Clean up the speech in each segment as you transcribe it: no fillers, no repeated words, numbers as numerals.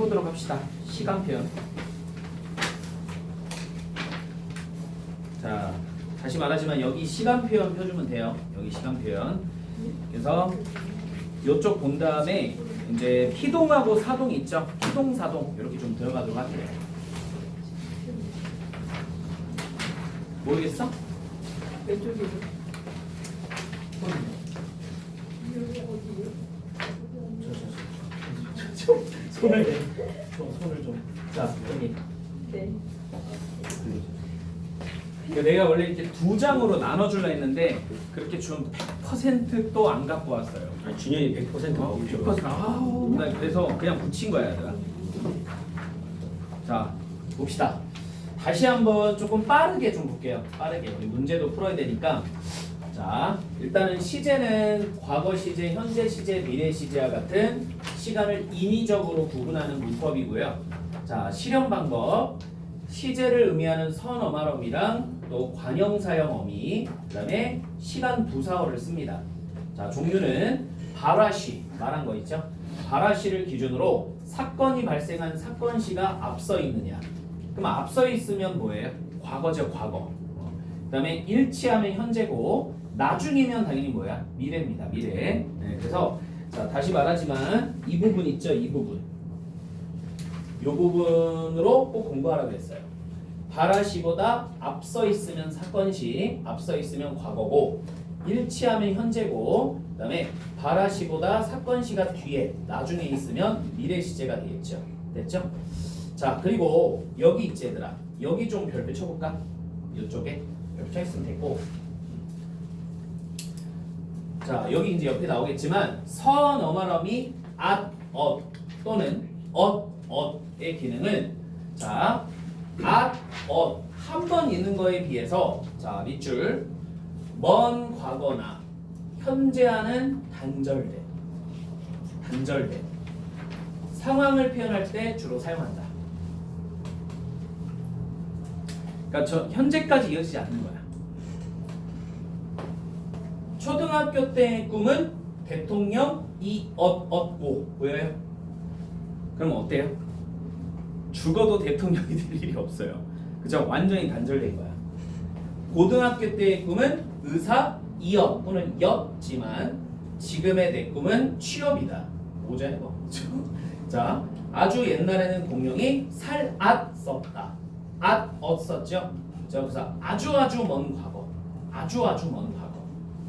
해보도록 합시다. 시간 표현. 자, 다시 말하지만 여기 시간 표현 펴주면 돼요. 여기 시간 표현. 그래서 이쪽 본 다음에 이제 피동하고 사동 있죠? 피동, 사동 이렇게 좀 들어가도록 할게요. 모르겠어? 왼쪽이요. 손을 좀. 자, 여기. 네. 그러니까 내가 원래 이렇게 두 장으로 나눠줄라 했는데 그렇게 좀 100%또 안 갖고 왔어요. 아, 준현이 100% 먹죠. 100%. 아우, 나 그래서 그냥 붙인 거야, 얘들아. 자, 봅시다. 다시 한번 조금 빠르게 좀 볼게요. 빠르게. 우리 문제도 풀어야 되니까. 자, 일단은 시제는 과거 시제, 현재 시제, 미래 시제와 같은 시간을 인위적으로 구분하는 문법이고요. 자, 실현 방법. 시제를 의미하는 선어말어미랑 또 관형사형 어미, 그 다음에 시간 부사어를 씁니다. 자, 종류는 발화시, 말한 거 있죠? 발화시를 기준으로 사건이 발생한 사건시가 앞서 있느냐. 그럼 앞서 있으면 뭐예요? 과거죠, 과거. 그 다음에 일치하면 현재고, 나중이면 당연히 뭐야? 미래입니다, 미래. 네, 그래서 자, 다시 말하지만 이 부분 있죠, 이 부분. 이 부분으로 꼭 공부하라고 했어요. 발화시보다 앞서 있으면 사건시, 앞서 있으면 과거고, 일치하면 현재고, 그 다음에 발화시보다 사건시가 뒤에, 나중에 있으면 미래 시제가 되겠죠. 됐죠? 자, 그리고 여기 있지, 얘들아. 여기 좀 별표 쳐볼까? 이쪽에 별표 쳐있으면 됐고. 자, 여기 이제 옆에 나오겠지만 선어말어미 at, 또는 의 기능은 자, at, 한 번 있는 거에 비해서 자, 밑줄 먼 과거나 현재와는 단절된 상황을 표현할 때 주로 사용한다. 그러니까 저 현재까지 이어지지 않는 거야. 초등학교 때의 꿈은 대통령 이었고 보여요? 그럼 어때요? 죽어도 대통령이 될 일이 없어요. 그죠? 완전히 단절된 거야. 고등학교 때의 꿈은 의사 이었 또는 였지만 지금의 내 꿈은 취업이다. 뭐죠 이거? 자, 아주 옛날에는 공룡이 살앗 썼다. 앗 썼죠? 자, 그래서 아주 먼 과거. 아주 먼 과거.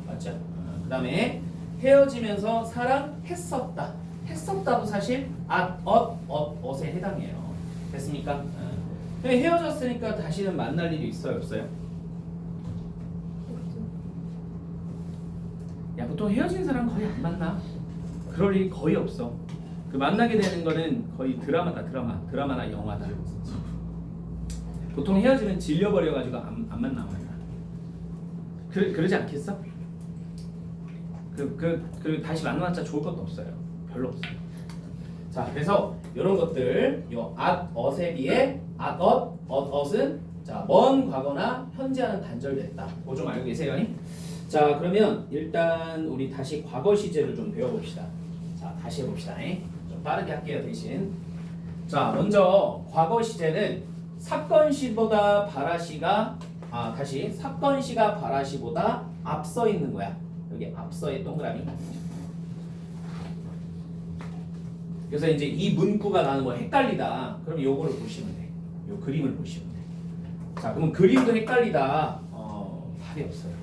맞죠? 그 다음에 헤어지면서 사랑했었다. 했었다도 사실 엇에 해당해요. 됐습니까? 헤어졌으니까 다시는 만날 일이 있어요, 없어요? 야, 보통 헤어진 사람 거의 안 만나. 그럴 일이 거의 없어. 그 만나게 되는 거는 거의 드라마다, 드라마나 영화다. 보통 헤어지면 질려버려가지고 안 만나. 그러지 않겠어? 그리고 다시 만나봤자 좋을 것도 없어요. 별로 없어요. 자, 그래서 이런 것들, 요 앗에 비해 앗은 자, 먼 과거나 현재와는 단절됐다. 그거 좀 알고 계세요? 자, 그러면 일단 우리 다시 과거 시제를 좀 배워봅시다. 자, 다시 해봅시다. 좀 빠르게 할게요, 대신. 자, 먼저 과거 시제는 사건시보다 발화시가 사건시가 발화시보다 앞서 있는 거야. 여기 앞서의 동그라미. 그래서 이제 이 문구가 나는 뭐 헷갈리다. 그럼 요거를 보시면 돼. 요 그림을 보시면 돼. 자, 그러면 그림도 헷갈리다. 답이 없어요.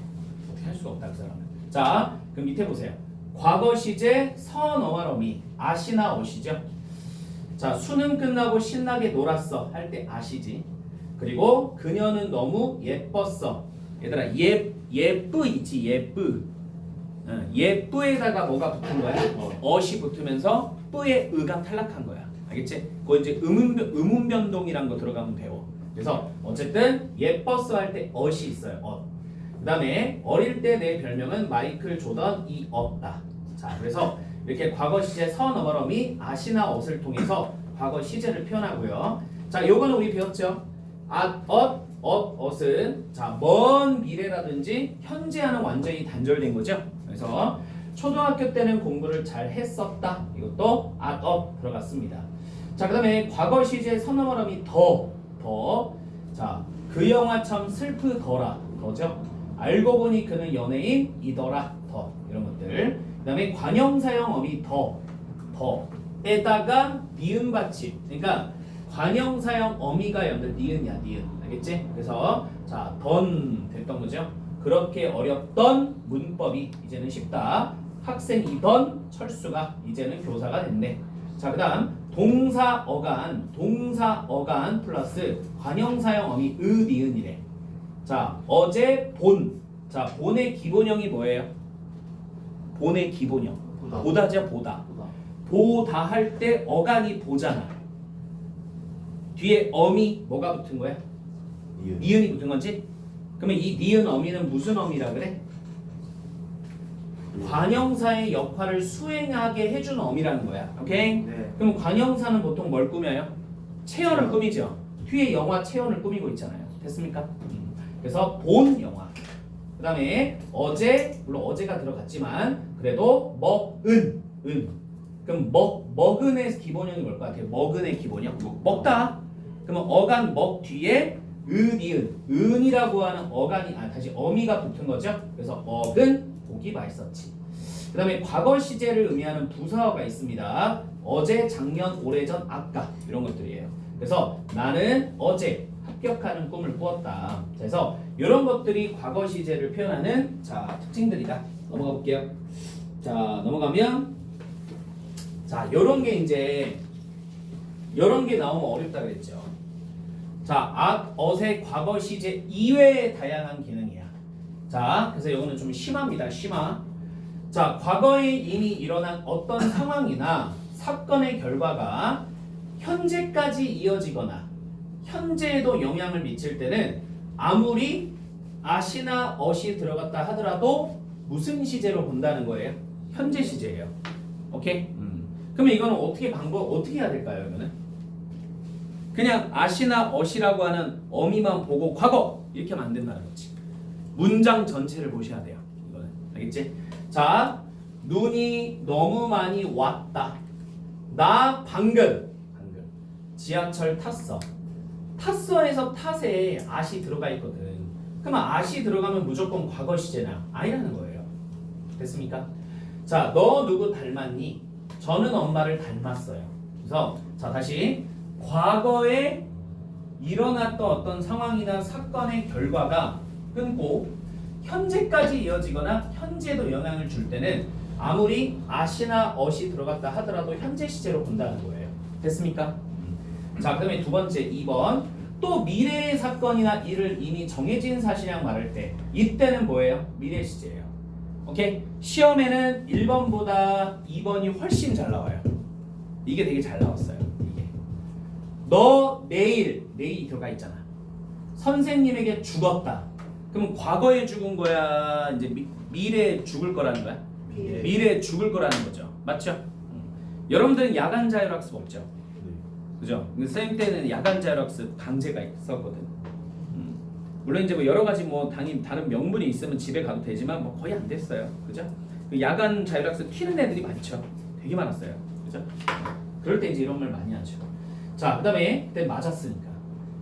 어떻게 할 수가 없다, 그 사람은. 자, 그럼 밑에 보세요. 과거 시제 선어말어미 아시나 어시죠? 자, 수능 끝나고 신나게 놀았어 할 때 아시지? 그리고 그녀는 너무 예뻤어. 얘들아, 예쁘 있지, 예쁘. 예쁘에다가 뭐가 붙은 거야? 어시 붙으면서 뿌의 의가 탈락한 거야. 알겠지? 그거 이제 의문 변동이란 거 들어가면 배워. 그래서 어쨌든 예뻤어 할 때 어시 있어요. 그 다음에 어릴 때 내 별명은 마이클 조던 이었다. 자, 그래서 이렇게 과거 시제 선어머럼이 아시나 엇을 통해서 과거 시제를 표현하고요. 자, 요거는 우리 배웠죠? 엇은 자, 먼 미래라든지 현재와는 완전히 단절된 거죠. 그래서 초등학교 때는 공부를 잘 했었다. 이것도 들어갔습니다. 자, 그 다음에 과거 시제 선어머럼이 더. 자, 그 영화 참 슬프더라. 더죠. 알고 보니 그는 연예인이더라. 더. 이런 것들. 그 다음에 관형사형 어미 더에다가 니은 받침. 그러니까 관형사형 어미가 여러분들 니은이야, 니은. 알겠지? 그래서 자, 던 됐던 거죠. 그렇게 어렵던 문법이 이제는 쉽다. 학생이던 철수가 이제는 교사가 됐네. 자, 그 다음 동사 어간 플러스 관형사형 어미 니은이래. 자, 어제 본. 자, 본의 기본형이 뭐예요? 본의 기본형. 보다죠, 보다. 보다 할 때 어간이 보잖아. 뒤에 어미 뭐가 붙은 거야? 니은이 붙은 거지? 그러면 이 니은 어미는 무슨 어미라 그래? 관형사의 역할을 수행하게 해준 어미라는 거야. 오케이? 네. 그럼 관형사는 보통 뭘 꾸며요? 체언을 꾸미죠. 뒤에 영화 체언을 꾸미고 있잖아요. 됐습니까? 그래서 본 영화. 그 다음에 어제, 물론 어제가 들어갔지만 그래도 먹은. 그럼 먹은의 기본형이 뭘 것 같아요? 먹은의 기본형? 먹다. 그러면 어간 먹 뒤에 니은. 은이라고 하는 어간이 다시 어미가 붙은 거죠. 그래서 어근 고기 맛있었지. 그 다음에 과거 시제를 의미하는 부사어가 있습니다. 어제, 작년, 오래전, 아까 이런 것들이에요. 그래서 나는 어제 합격하는 꿈을 꾸었다. 그래서 이런 것들이 과거 시제를 표현하는 자 특징들이다. 넘어가 볼게요. 자, 넘어가면 자, 요런 게 이제 요런 게 나오면 어렵다 그랬죠. 자, 어세 과거 시제 이외의 다양한 기능이야. 자, 그래서 이거는 좀 심합니다. 심화. 자, 과거에 이미 일어난 어떤 상황이나 사건의 결과가 현재까지 이어지거나 현재에도 영향을 미칠 때는 아무리 아시나 어시 들어갔다 하더라도 무슨 시제로 본다는 거예요? 현재 시제예요. 오케이? 그러면 이거는 어떻게 해야 될까요? 이거는 그냥 아시나 어시라고 하는 어미만 보고 과거 이렇게 하면 안 된다는 거지. 문장 전체를 보셔야 돼요. 이거는 알겠지? 자, 눈이 너무 많이 왔다. 나 방금 지하철 탔어. 탔어에서 탓에 아시 들어가 있거든. 그러면 아시 들어가면 무조건 과거 시제나 아니라는 거예요. 됐습니까? 자, 너 누구 닮았니? 저는 엄마를 닮았어요. 그래서 자, 다시 과거에 일어났던 어떤 상황이나 사건의 결과가 끊고 현재까지 이어지거나 현재도 영향을 줄 때는 아무리 아시나 어시 들어갔다 하더라도 현재 시제로 본다는 거예요. 됐습니까? 자, 그다음에 두 번째 2번. 또 미래의 사건이나 일을 이미 정해진 사실이랑 말할 때 이때는 뭐예요? 미래 시제예요. 오케이? 시험에는 1번보다 2번이 훨씬 잘 나와요. 이게 되게 잘 나왔어요. 이게. 너 내일이 들어가 있잖아. 선생님에게 죽었다. 그럼 과거에 죽은 거야? 이제 미래에 죽을 거라는 거야? 미래에 죽을 거라는 거죠. 맞죠? 여러분들은 야간 자율학습 없죠? 그죠? 쌤 때는 야간 자율학습 강제가 있었거든. 물론 이제 뭐 여러 가지 뭐 다른 명분이 있으면 집에 가도 되지만 뭐 거의 안 됐어요. 그죠? 그 야간 자율학습 튀는 애들이 많죠. 되게 많았어요. 그죠? 그럴 때 이제 이런 말 많이 하죠. 자, 그다음에 그때 맞았으니까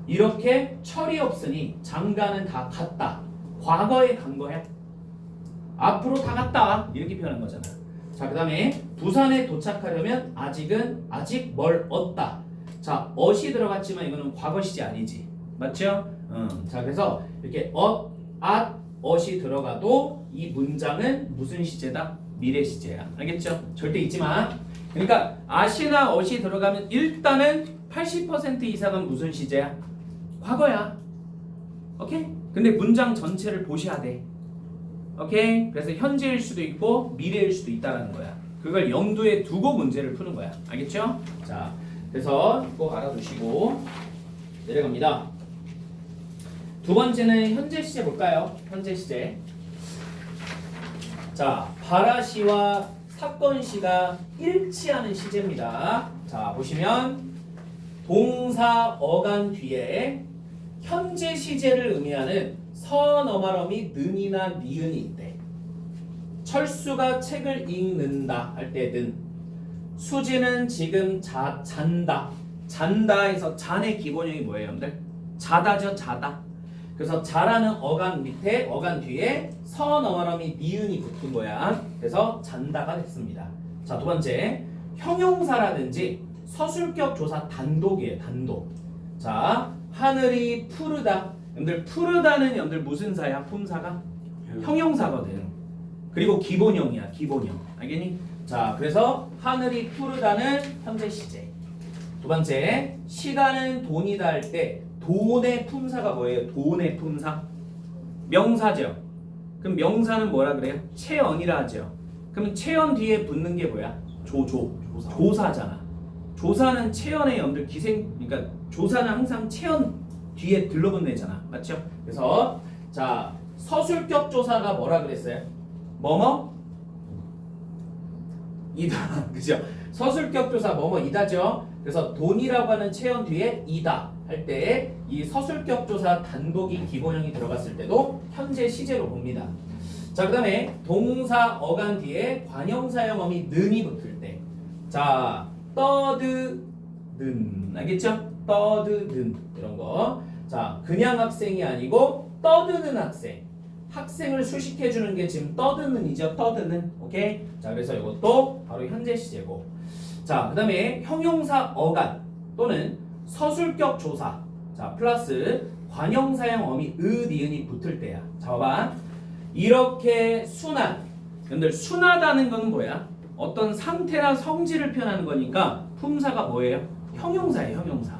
이렇게 철이 없으니 장가는 다 갔다. 과거에 간 거야. 앞으로 다 갔다. 이렇게 표현한 거잖아. 자, 그다음에 부산에 도착하려면 아직 멀었다. 자, 어시 들어갔지만 이거는 과거 시제 아니지. 맞죠? 자, 그래서 이렇게 어시 들어가도 이 문장은 무슨 시제다? 미래 시제야. 알겠죠? 절대 잊지 마. 그러니까 아시나 어시 들어가면 일단은 80% 이상은 무슨 시제야? 과거야. 오케이? 근데 문장 전체를 보셔야 돼. 오케이? 그래서 현재일 수도 있고 미래일 수도 있다라는 거야. 그걸 염두에 두고 문제를 푸는 거야. 알겠죠? 자, 그래서 꼭 알아두시고 내려갑니다. 두 번째는 현재 시제 볼까요? 현재 시제. 자, 발화시와 사건시가 일치하는 시제입니다. 자, 보시면 동사 어간 뒤에 현재 시제를 의미하는 선어말어미 는이나 니은이 있대. 철수가 책을 읽는다 할 때 는, 수지는 지금 잔다 잔다에서 잔의 기본형이 뭐예요, 여러분들? 자다죠, 자다. 그래서 자라는 어간 밑에 어간 뒤에 서너머럼이 니은이 붙은 거야. 그래서 잔다가 됐습니다. 자, 두 번째 형용사라든지 서술격 조사 단독이에요, 단독. 자, 하늘이 푸르다. 여러분들 푸르다는 여러분들 무슨 사야? 품사가 형용사거든. 그리고 기본형이야, 기본형. 알겠니? 자, 그래서 하늘이 푸르다는 현재 시제. 두 번째, 시간은 돈이다 할 때 돈의 품사가 뭐예요? 돈의 품사? 명사죠. 그럼 명사는 뭐라 그래요? 체언이라 하죠. 그럼 체언 뒤에 붙는 게 뭐야? 조사잖아. 조사는 체언의 여러분들 그러니까 조사는 항상 체언 뒤에 들러붙는 애잖아. 맞죠? 그래서 자, 서술격 조사가 뭐라 그랬어요? 뭐뭐? 이다. 그죠? 서술격 조사 뭐뭐 이다죠? 그래서 돈이라고 하는 체언 뒤에 이다 할 때 이 서술격 조사 단독이 기본형이 들어갔을 때도 현재 시제로 봅니다. 자, 그 다음에 동사 어간 뒤에 관형사형 어미 는이 붙을 때, 자, 떠드는, 알겠죠? 떠드는 이런 거. 자, 그냥 학생이 아니고 떠드는 학생. 학생을 수식해주는 게 지금 떠드는이죠. 떠드는. 오케이? 자, 그래서 이것도 바로 현재 시제고. 자, 그 다음에 형용사 어간 또는 서술격 조사. 자, 플러스 관형사형 어미 니은이 붙을 때야. 자, 봐봐. 이렇게 순한. 여러분들 순하다는 건 뭐야? 어떤 상태나 성질을 표현하는 거니까 품사가 뭐예요? 형용사예요, 형용사.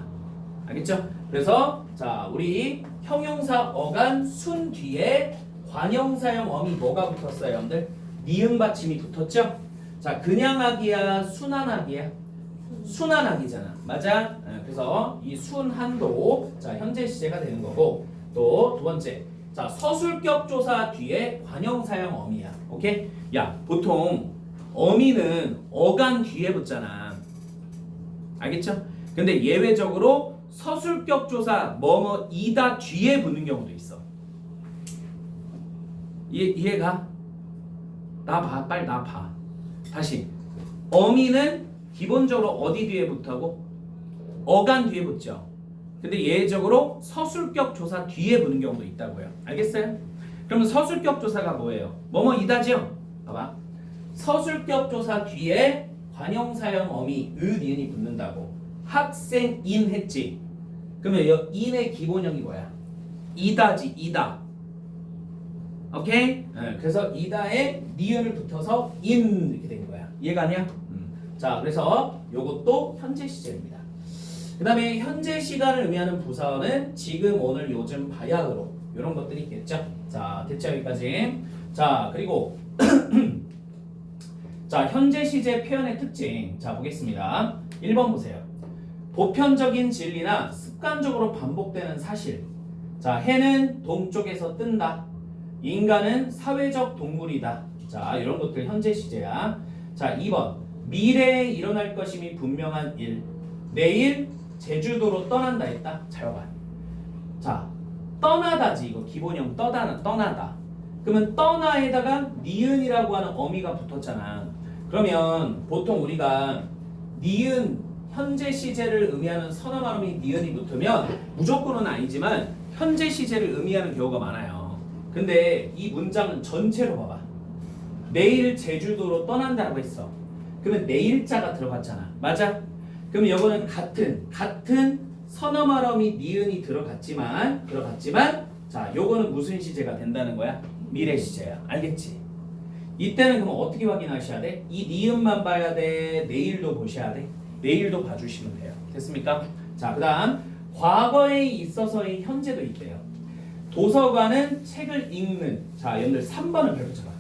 알겠죠? 그래서 자, 우리 형용사 어간 순 뒤에 관형사형 어미 뭐가 붙었어요, 여러분들? 니은 받침이 붙었죠? 자, 그냥 하기야, 순한하기야? 순한하기잖아. 맞아? 그래서 이 순한도 자, 현재 시제가 되는 거고, 또 두 번째. 자, 서술격 조사 뒤에 관형사형 어미야. 오케이? 야, 보통 어미는 어간 뒤에 붙잖아. 알겠죠? 근데 예외적으로 서술격 조사 뭐뭐 이다 뒤에 붙는 경우도 있어. 이해가? 나 봐, 빨리 나 봐. 다시. 어미는 기본적으로 어디 뒤에 붙하고? 어간 뒤에 붙죠. 근데 예외적으로 서술격 조사 뒤에 붙는 경우도 있다고요. 알겠어요? 그러면 서술격 조사가 뭐예요? 뭐뭐 이다죠? 봐봐. 서술격 조사 뒤에 관형사형 어미 니은이 붙는다고. 학생인 했지. 그러면 인의 기본형이 뭐야? 이다지, 이다. 오케이? 그래서 이다에 니은을 붙어서 인 이렇게 된 거야. 이해가 아니야? 자, 그래서 요것도 현재 시제입니다. 그 다음에 현재 시간을 의미하는 부사어는 지금, 오늘, 요즘, 바야흐로 이런 것들이 있겠죠. 자, 됐죠? 여기까지. 자, 그리고 자, 현재 시제 표현의 특징. 자, 보겠습니다. 1번 보세요. 보편적인 진리나 습관적으로 반복되는 사실. 자, 해는 동쪽에서 뜬다. 인간은 사회적 동물이다. 자, 이런 것들 현재 시제야. 자, 2번. 미래에 일어날 것임이 분명한 일. 내일 제주도로 떠난다 했다. 잘 봐봐. 자, 떠나다지. 이거 기본형 떠나다. 그러면 떠나에다가 니은이라고 하는 어미가 붙었잖아. 그러면 보통 우리가 니은 현재 시제를 의미하는 서너 발음이 니은이 붙으면 무조건은 아니지만 현재 시제를 의미하는 경우가 많아요. 근데 이 문장은 전체로 봐봐. 내일 제주도로 떠난다고 했어. 그러면 내일자가 들어갔잖아. 맞아? 그럼 이거는 같은 서너 발음이 니은이 들어갔지만 자, 요거는 무슨 시제가 된다는 거야? 미래 시제야. 알겠지? 이때는 그럼 어떻게 확인하셔야 돼? 이 니은만 봐야 돼? 내일도 보셔야 돼? 내일도 봐주시면 돼요. 됐습니까? 자, 그 다음 과거에 있어서의 현재도 있대요. 도서관은 책을 읽는. 자, 여러분들 3번을 펼쳐봐.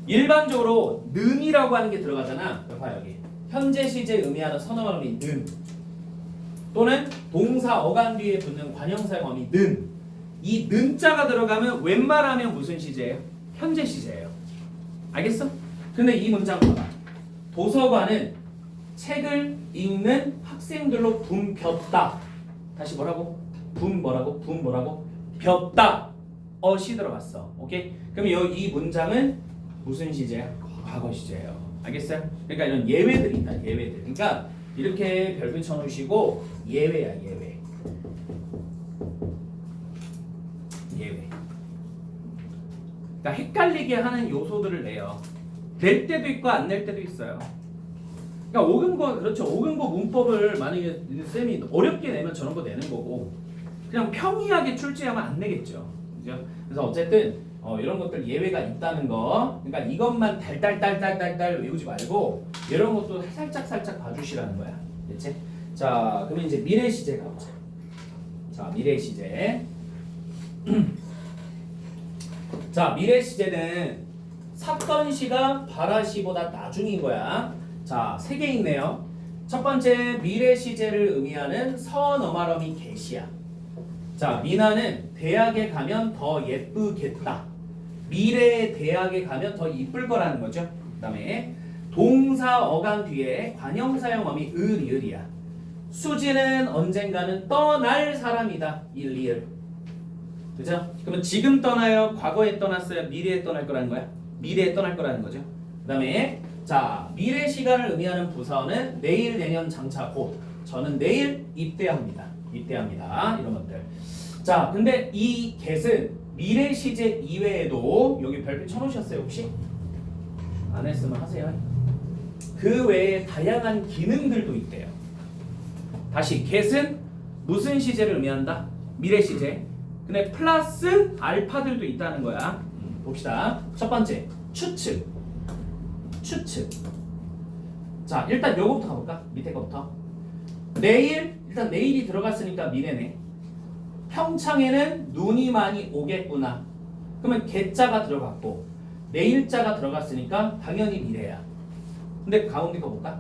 일반적으로 는이라고 하는 게 들어가잖아. 봐, 여기 현재 시제 의미하는 서너 발음이 는, 또는 동사 어간 뒤에 붙는 관형사형 어미 는. 이 는자가 들어가면 웬만하면 무슨 시제예요? 현재 시제예요. 알겠어? 근데 이 문장 봐봐. 도서관은 책을 읽는 학생들로 붐볐다. 다시 뭐라고? 뭐라고? 폈다. 시 들어갔어. 오케이? 그럼 이 문장은 무슨 시제야? 과거 시제예요. 알겠어요? 그러니까 이런 예외들이 있다. 예외들. 그러니까 이렇게 별 붙여 놓으시고 예외야 예외. 예외. 그러니까 헷갈리게 하는 요소들을 내요. 낼 때도 있고 안 낼 때도 있어요. 그러니까 오금고 그렇죠. 오금고 문법을 만약에 쌤이 어렵게 내면 저런 거 내는 거고 그냥 평이하게 출제하면 안 내겠죠. 그죠? 그래서 어쨌든 이런 것들 예외가 있다는 거. 그러니까 이것만 달달달달달달 외우지 말고 이런 것도 살짝 봐주시라는 거야. 됐지? 자, 그러면 이제 미래 시제 가보자. 자, 미래 시제. 자, 미래 시제는 사건 시가 발화 시보다 나중인 거야. 자, 3개 있네요. 첫 번째 미래 시제를 의미하는 서너마럼이 개시야. 자, 미나는 대학에 가면 더 예쁘겠다. 미래의 대학에 가면 더 이쁠 거라는 거죠. 그 다음에 동사 어간 뒤에 관형사용어미 을이야. 수지는 언젠가는 떠날 사람이다. 일리을. 그죠? 그러면 지금 떠나요? 과거에 떠났어요? 미래에 떠날 거라는 거야? 미래에 떠날 거라는 거죠. 그 다음에 자, 미래 시간을 의미하는 부사어는 내일, 내년, 장차, 곧. 저는 내일 입대합니다. 입대합니다. 이런 것들. 자, 근데 이 get은 미래 시제 이외에도 여기 별표 쳐놓으셨어요 혹시? 안 했으면 하세요. 그 외에 다양한 기능들도 있대요. 다시 get은 무슨 시제를 의미한다? 미래 시제. 근데 플러스 알파들도 있다는 거야. 봅시다. 첫 번째 추측. 추측. 자, 일단 요거부터 가볼까? 밑에 거부터. 내일, 일단 내일이 들어갔으니까 미래네. 평창에는 눈이 많이 오겠구나. 그러면 개자가 들어갔고 내일자가 들어갔으니까 당연히 미래야. 근데 가운데 거 볼까?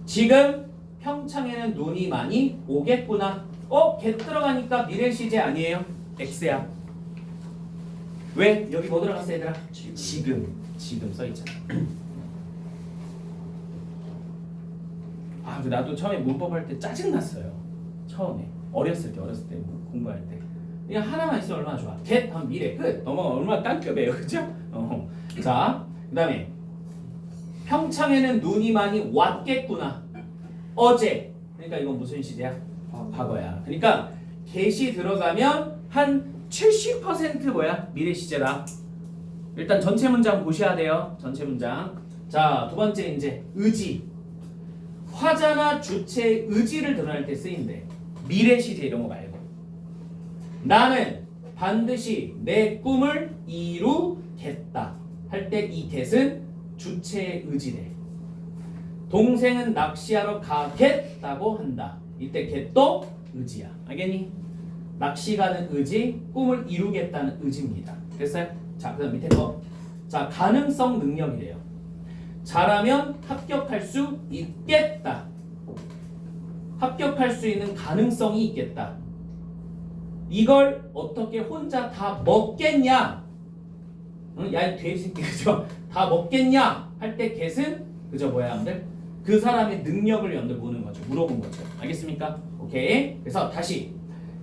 지금 평창에는 눈이 많이 오겠구나. 개 들어가니까 미래 시제 아니에요? X야. 왜? 여기 뭐 들어갔어 얘들아? 지금 써있잖아. 아, 나도 처음에 문법 할 때 짜증났어요. 처음에 어렸을 때 공부할 때 그냥 하나만 있으면 얼마나 좋아. get 하면 미래 끝. 넘어가 얼마나 딴급이에요, 그죠? 자, 그다음에 평창에는 눈이 많이 왔겠구나. 어제. 그러니까 이건 무슨 시제야? 과거야. 그러니까 get이 들어가면 한 70% 뭐야? 미래 시제라. 일단 전체 문장 보셔야 돼요. 전체 문장. 자, 두 번째 이제 의지. 화자나 주체의 의지를 드러낼 때 쓰인대. 미래 시제 이런 거 말고. 나는 반드시 내 꿈을 이루겠다 할 때 이 get은 주체의 의지래. 동생은 낚시하러 가겠다고 한다. 이때 get도 의지야. 알겠니? 낚시 가는 의지, 꿈을 이루겠다는 의지입니다. 됐어요? 자, 그다음 밑에 거. 자, 가능성 능력이래요. 잘하면 합격할 수 있겠다. 합격할 수 있는 가능성이 있겠다. 이걸 어떻게 혼자 다 먹겠냐? 응? 야, 이 돼지새끼, 그죠? 다 먹겠냐? 할 때 get은 그죠? 뭐야, 여러분들? 그 사람의 능력을 여러분들 물어본 거죠. 알겠습니까? 오케이. 그래서 다시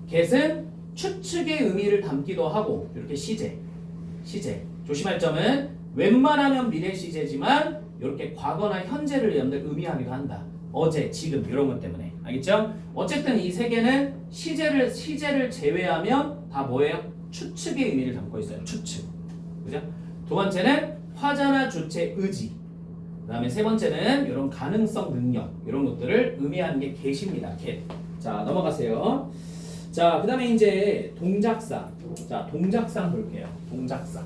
get은 추측의 의미를 담기도 하고 이렇게 시제. 조심할 점은 웬만하면 미래 시제지만 이렇게 과거나 현재를 여러분들 의미하기도 한다. 어제, 지금 이런 것 때문에. 알겠죠? 어쨌든 이 세 개는 시제를 제외하면 다 뭐예요? 추측의 의미를 담고 있어요. 추측. 그죠? 두 번째는 화자나 주체 의지. 그다음에 세 번째는 이런 가능성 능력 이런 것들을 의미하는 게 get입니다. get. 자, 넘어가세요. 자, 그다음에 이제 동작상. 자, 동작상 볼게요. 동작상.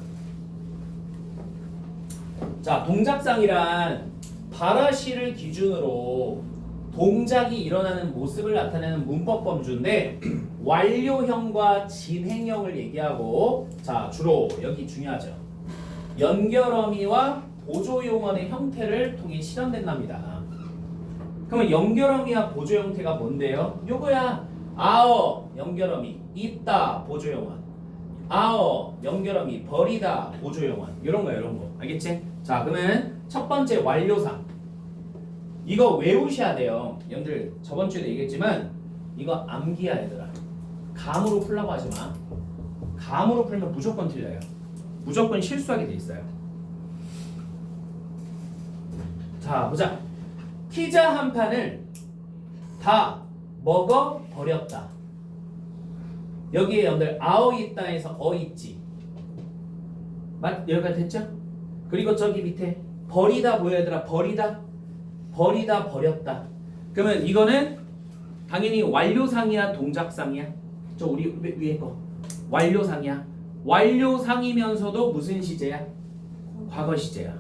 자, 동작상이란 발화시를 기준으로 동작이 일어나는 모습을 나타내는 문법 범주인데 완료형과 진행형을 얘기하고 자, 주로 여기 중요하죠. 연결어미와 보조용언의 형태를 통해 실현된답니다. 그러면 연결어미와 보조 형태가 뭔데요? 요거야. 아어 연결어미, 있다 보조용언, 아어 연결어미, 버리다 보조용언. 이런 거. 알겠지? 자, 그러면 첫 번째 완료상. 이거 외우셔야 돼요. 여러분들 저번 주에도 얘기했지만 이거 암기야 얘들아. 감으로 풀라고 하지 마. 감으로 풀면 무조건 틀려요. 무조건 실수하게 돼 있어요. 자, 보자. 피자 한 판을 다 먹어 버렸다. 여기에 여러분들 아어 있다에서 어 있지. 여기까지 됐죠? 그리고 저기 밑에 버리다 뭐야 얘들아? 버리다 버렸다. 그러면 이거는 당연히 완료상이야 동작상이야? 저 우리 위에 거 완료상이야. 완료상이면서도 무슨 시제야? 과거 시제야.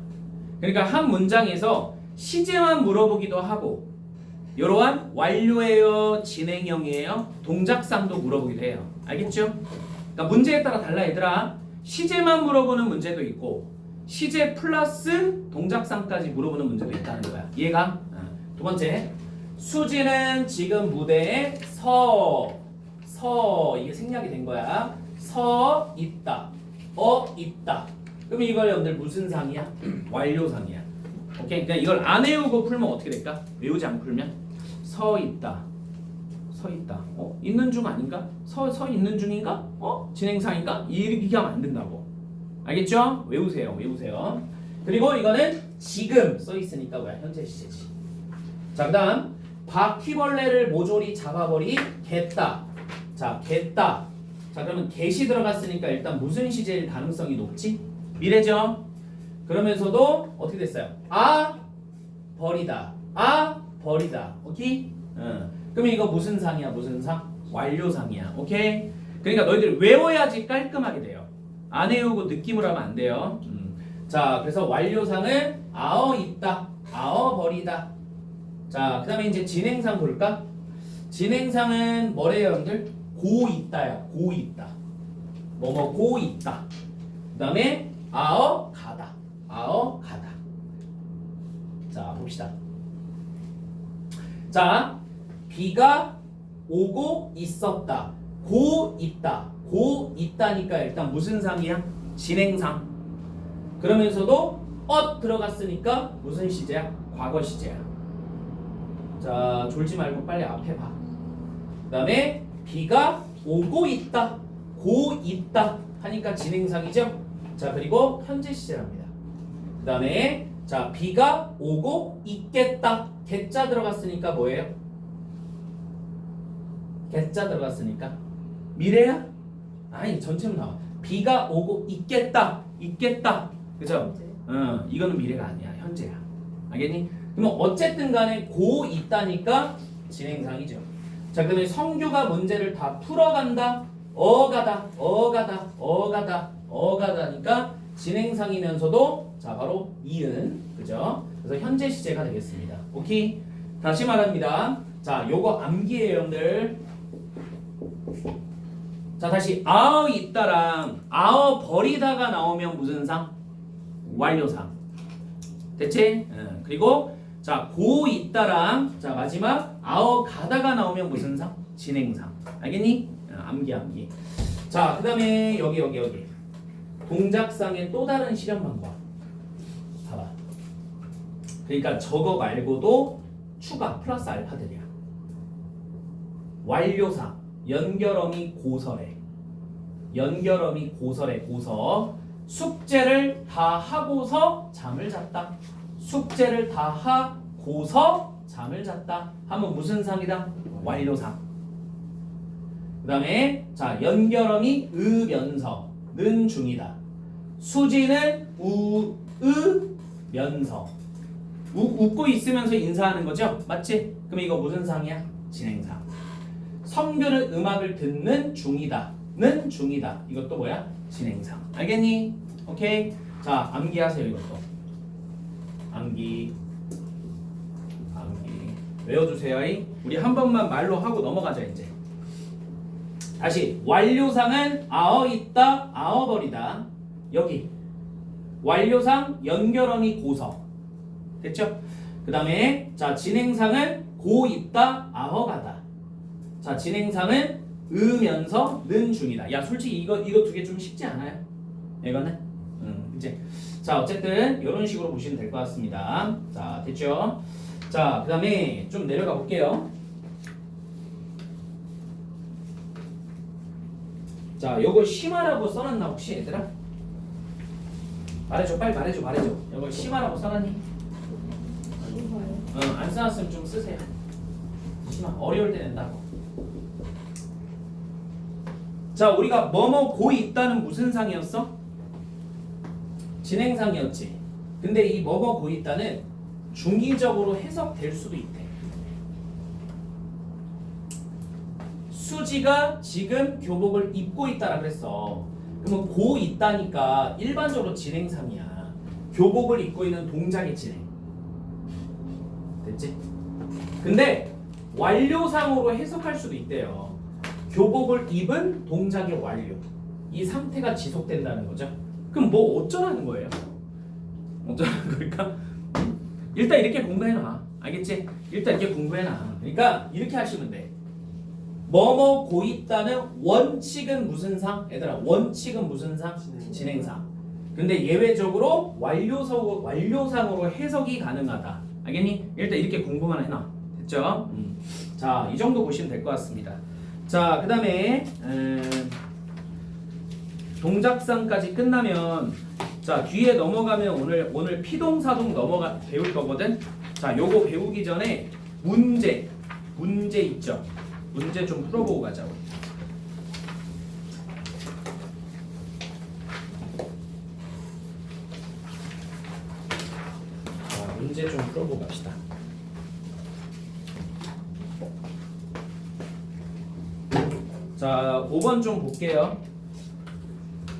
그러니까 한 문장에서 시제만 물어보기도 하고 이러한 완료예요, 진행형이에요, 동작상도 물어보기도 해요. 알겠죠? 그러니까 문제에 따라 달라 얘들아. 시제만 물어보는 문제도 있고 시제 플러스 동작상까지 물어보는 문제도 있다는 거야. 이해가? 두 번째, 수지는 지금 무대에 이게 생략이 된 거야. 서 있다, 있다. 그러면 이걸 여러분들 무슨 상이야? 완료상이야. 오케이? 그러니까 이걸 안 외우고 풀면 어떻게 될까? 외우지 않고 풀면 서 있다. 있는 중 아닌가? 서 있는 중인가? 진행상인가? 이렇게 하면 안 된다고. 알겠죠? 외우세요. 그리고 이거는 지금 써 있으니까 뭐야? 현재 시제지. 자, 그다음 바퀴벌레를 모조리 잡아버리겠다. 자, 겠다. 자, 그러면 get이 들어갔으니까 일단 무슨 시제일 가능성이 높지? 미래죠. 그러면서도 어떻게 됐어요? 버리다. 오케이? 그러면 이거 무슨 상이야? 무슨 상? 완료상이야. 오케이? 그러니까 너희들 외워야지 깔끔하게 돼요. 안 외우고 느낌으로 하면 안 돼요. 자, 그래서 완료상은 있다, 버리다. 자, 그 다음에 이제 진행상 볼까? 진행상은 뭐래요, 여러분들? 고 있다야. 고 있다. 고 있다. 그 다음에 가다. 가다. 자, 봅시다. 자, 비가 오고 있었다. 고 있다니까 일단 무슨 상이야? 진행상. 그러면서도 들어갔으니까 무슨 시제야? 과거 시제야. 자, 졸지 말고 빨리 앞에 봐. 그 다음에 비가 오고 있다. 고 있다 하니까 진행상이죠. 자, 그리고 현재 시제랍니다. 그 다음에 자, 비가 오고 있겠다. 겠자 들어갔으니까 뭐예요? 겠자 들어갔으니까 미래야? 아니, 전체로 나와. 비가 오고 있겠다. 그죠? 이거는 미래가 아니야. 현재야. 알겠니? 그럼 어쨌든 간에 고 있다니까 진행상이죠. 자, 그다음에 성규가 문제를 다 풀어간다. 어가다니까 진행상이면서도 자, 바로 이은. 그죠? 그래서 현재 시제가 되겠습니다. 오케이? 다시 말합니다. 자, 요거 암기예요, 여러분들. 자, 다시 있다랑 버리다가 나오면 무슨 상? 완료상. 됐지? 그리고 자, 고 있다랑 자, 마지막 가다가 나오면 무슨 상? 진행상. 알겠니? 암기. 자, 그 다음에 여기 동작상의 또 다른 실현 방법. 봐봐. 그러니까 저거 말고도 추가 플러스 알파들이야. 완료상. 연결어미 고설해. 고서. 숙제를 다 하고서 잠을 잤다. 하면 무슨 상이다? 완료상. 그 다음에 자, 연결어미 으면서는 중이다. 수지는 우으면서. 웃고 있으면서 인사하는 거죠? 맞지? 그럼 이거 무슨 상이야? 진행상. 성규는 음악을 듣는 중이다는 중이다. 이것도 뭐야? 진행상. 알겠니? 오케이? 자, 암기하세요. 이것도 암기 외워주세요. 우리 한 번만 말로 하고 넘어가자. 이제 다시 완료상은 있다, 버리다. 여기 완료상 연결어미 고서. 됐죠? 그 다음에 자, 진행상은 고 있다, 가다. 자, 진행상은 으면서는 중이다. 야, 솔직히 이거 두 개 좀 쉽지 않아요? 이거는? 그치? 자, 어쨌든 이런 식으로 보시면 될 것 같습니다. 자, 됐죠? 자, 그 다음에 좀 내려가 볼게요. 자, 요거 심하라고 써놨나 혹시 얘들아? 말해줘, 빨리 말해줘. 요거 심하라고 써놨니? 아닌가요? 안 써놨으면 좀 쓰세요. 심한 어려울 때 낸다고. 자, 우리가 뭐뭐 고 있다는 무슨 상이었어? 진행상이었지. 근데 이 뭐뭐 고 있다는 중의적으로 해석될 수도 있대. 수지가 지금 교복을 입고 있다라 그랬어. 그러면 고 있다니까 일반적으로 진행상이야. 교복을 입고 있는 동작의 진행. 됐지? 근데 완료상으로 해석할 수도 있대요. 교복을 입은 동작의 완료. 이 상태가 지속된다는 거죠. 그럼 뭐 어쩌라는 거예요? 어쩌라는 거니까? 일단 이렇게 공부해놔. 알겠지? 일단 이렇게 공부해놔. 그러니까 이렇게 하시면 돼. 뭐뭐 고 있다는 원칙은 무슨 상? 얘들아, 원칙은 무슨 상? 진행상. 근데 예외적으로 완료상으로 해석이 가능하다. 알겠니? 일단 이렇게 공부만 해놔. 됐죠? 자, 이 정도 보시면 될 것 같습니다. 자, 그 다음에 동작상까지 끝나면 자, 뒤에 넘어가면 오늘 피동사동 배울 거거든. 자, 요거 배우기 전에 문제 있죠. 문제 좀 풀어보고 가자고. 자, 문제 좀 풀어보고 갑시다. 자, 5번 좀 볼게요.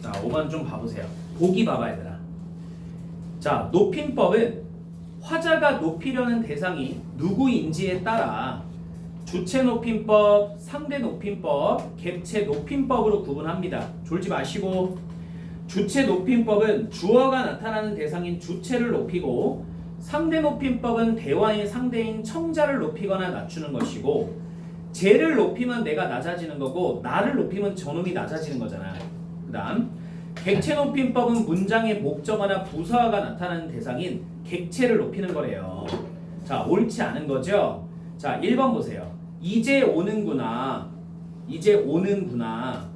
자, 5번 좀 봐보세요. 보기 봐봐, 얘들아. 자, 높임법은 화자가 높이려는 대상이 누구인지에 따라 주체 높임법, 상대 높임법, 객체 높임법으로 구분합니다. 졸지 마시고. 주체 높임법은 주어가 나타나는 대상인 주체를 높이고, 상대 높임법은 대화의 상대인 청자를 높이거나 낮추는 것이고, 쟤를 높이면 내가 낮아지는 거고, 나를 높이면 저놈이 낮아지는 거잖아. 그 다음 객체 높임법은 문장의 목적어나 부사어가 나타나는 대상인 객체를 높이는 거래요. 자, 옳지 않은 거죠? 자, 1번 보세요. 이제 오는구나.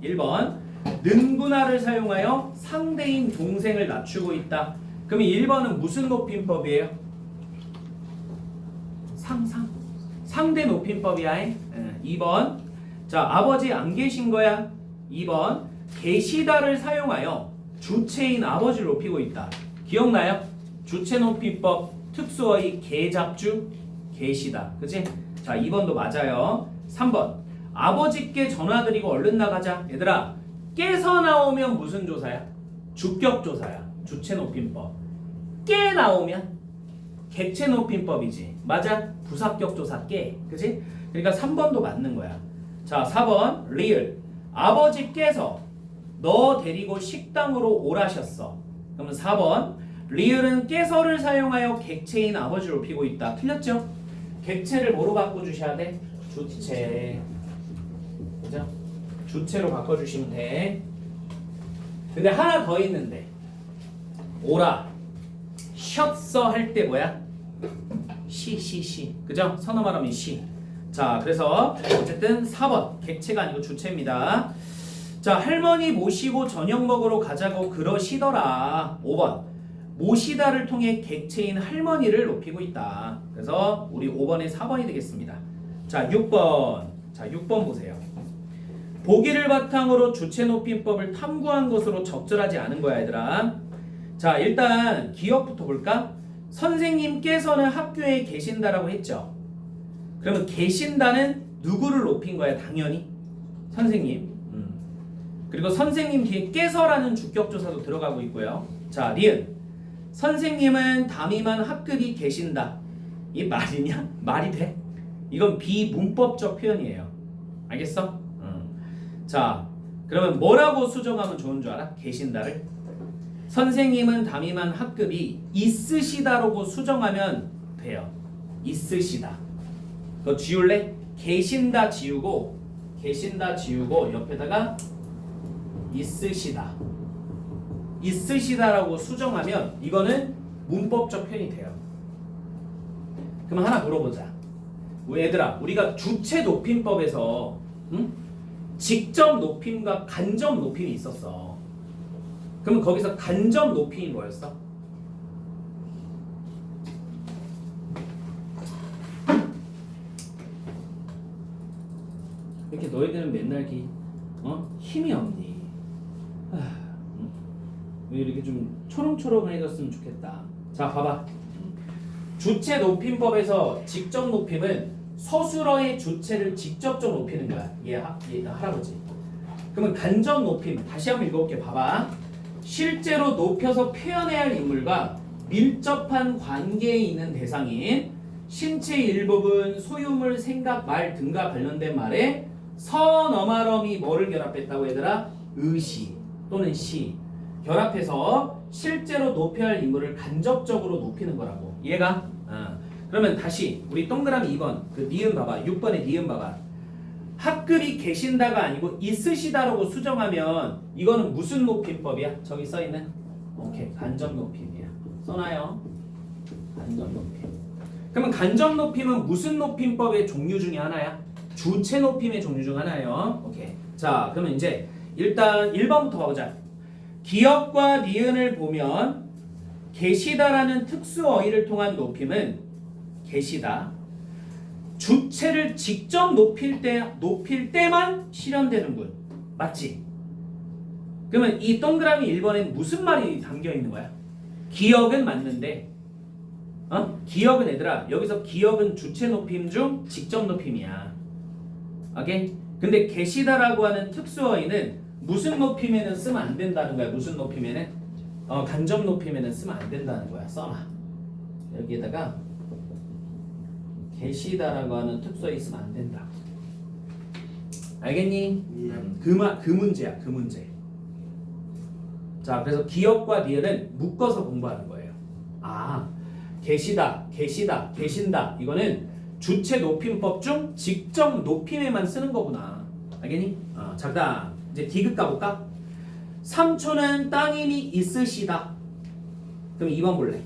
1번 는구나를 사용하여 상대인 동생을 낮추고 있다. 그러면 1번은 무슨 높임법이에요? 상대 높임법이야. 2번 자, 아버지 안 계신 거야. 2번 계시다를 사용하여 주체인 아버지를 높이고 있다. 기억나요? 주체 높임법 특수어의 계잡주 계시다. 그치? 자, 2번도 맞아요. 3번 아버지께 전화드리고 얼른 나가자. 얘들아, 깨서 나오면 무슨 조사야? 주격조사야. 주체 높임법. 깨 나오면 객체 높임법이지. 맞아? 부사격조사 깨. 그치? 그러니까 3번도 맞는 거야. 자, 4번 리을 아버지께서 너 데리고 식당으로 오라셨어. 그러면 4번 리을은 깨서를 사용하여 객체인 아버지를 높이고 있다. 틀렸죠? 객체를 뭐로 바꿔주셔야 돼? 주체. 그죠? 주체로 바꿔주시면 돼. 근데 하나 더 있는데 오라 셨어 할 때 뭐야? 시 그죠? 선어 말하면 시. 자, 그래서 어쨌든 4번 객체가 아니고 주체입니다. 자, 할머니 모시고 저녁 먹으러 가자고 그러시더라. 5번 모시다를 통해 객체인 할머니를 높이고 있다. 그래서 우리 5번에 4번이 되겠습니다. 자, 6번. 자, 6번 보세요. 보기를 바탕으로 주체 높임법을 탐구한 것으로 적절하지 않은 거야, 얘들아. 자, 일단 기억부터 볼까? 선생님께서는 학교에 계신다라고 했죠. 그러면 계신다는 누구를 높인 거야? 당연히 선생님. 그리고 선생님 뒤에 깨서라는 주격조사도 들어가고 있고요. 자, 리은 선생님은 담임한 학급이 계신다. 이 말이냐? 말이 돼? 이건 비문법적 표현이에요. 알겠어? 자, 그러면 뭐라고 수정하면 좋은 줄 알아? 계신다를 선생님은 담임한 학급이 있으시다라고 수정하면 돼요. 있으시다. 그거 지울래? 계신다 지우고 옆에다가 있으시다라고 수정하면 이거는 문법적 표현이 돼요. 그럼 하나 물어보자. 얘들아, 우리가 주체 높임법에서 직접 높임과 간접 높임이 있었어. 그러면 거기서 간접 높임이 뭐였어? 이렇게 너희들은 맨날 힘이 없니? 왜 이렇게 좀 초롱초롱해졌으면 좋겠다. 자, 봐봐. 주체 높임법에서 직접 높임은 서술어의 주체를 직접적 높이는 거야. 얘 할아버지. 그러면 간접 높임 다시 한번 읽어볼게. 봐봐. 실제로 높여서 표현해야 할 인물과 밀접한 관계에 있는 대상인 신체 일부분, 소유물, 생각, 말 등과 관련된 말에 선어말어미 뭐를 결합했다고 얘들아? 의시 또는 시 결합해서 실제로 높여야 할 인물을 간접적으로 높이는 거라고. 이해가? 그러면 다시 우리 동그라미 2번 그 니은 봐봐. 6번의 니은 봐봐. 학급이 계신다가 아니고 있으시다라고 수정하면 이거는 무슨 높임법이야? 저기 써있는? 오케이, 간접 높임이야. 써놔요. 간접 높임. 그러면 간접 높임은 무슨 높임법의 종류 중에 하나야? 주체 높임의 종류 중 하나예요. 오케이. 자, 그러면 이제 일단 1번부터 가보자. 기역과 니은을 보면 계시다라는 특수 어휘를 통한 높임은 계시다. 주체를 직접 높일 때만 실현되는군. 맞지? 그러면 이 동그라미 1번엔 무슨 말이 담겨 있는 거야? 기역은 맞는데, 기역은 얘들아, 여기서 기역은 주체 높임 중 직접 높임이야. 오케이? 근데 계시다라고 하는 특수 어휘는 무슨 높임에는 쓰면 안 된다는 거야. 무슨 높임에는? 간접 높임에는 쓰면 안 된다는 거야. 써놔. 여기에다가 계시다라고 하는 특수어휘 쓰면 안 된다. 알겠니? 그 문제야. 그 문제. 자, 그래서 기역과 니은은 묶어서 공부하는 거예요. 계시다, 계시다, 계신다. 이거는 주체 높임법 중 직접 높임에만 쓰는 거구나. 알겠니? 자, 그다음 이제 디귿 가볼까? 삼촌은 따님이 있으시다. 그럼 2번 볼래?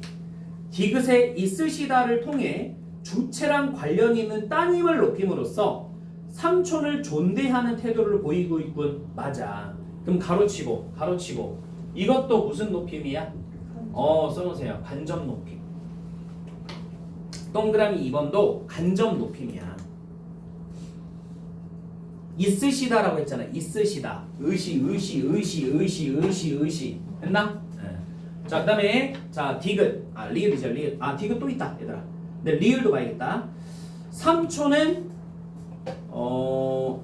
디귿에 있으시다를 통해 주체랑 관련이 있는 따님을 높임으로써 삼촌을 존대하는 태도를 보이고 있군. 맞아. 그럼 가로치고 이것도 무슨 높임이야? 써놓으세요. 간접 높임. 동그라미 2번도 간접 높임이야. 있으시다라고 했잖아. 있으시다. 의시 했나? 자, 그 다음에 자 디귿. 리을이죠. 리을. 디귿 또 있다 얘들아. 근데 리을도 봐야겠다. 삼촌은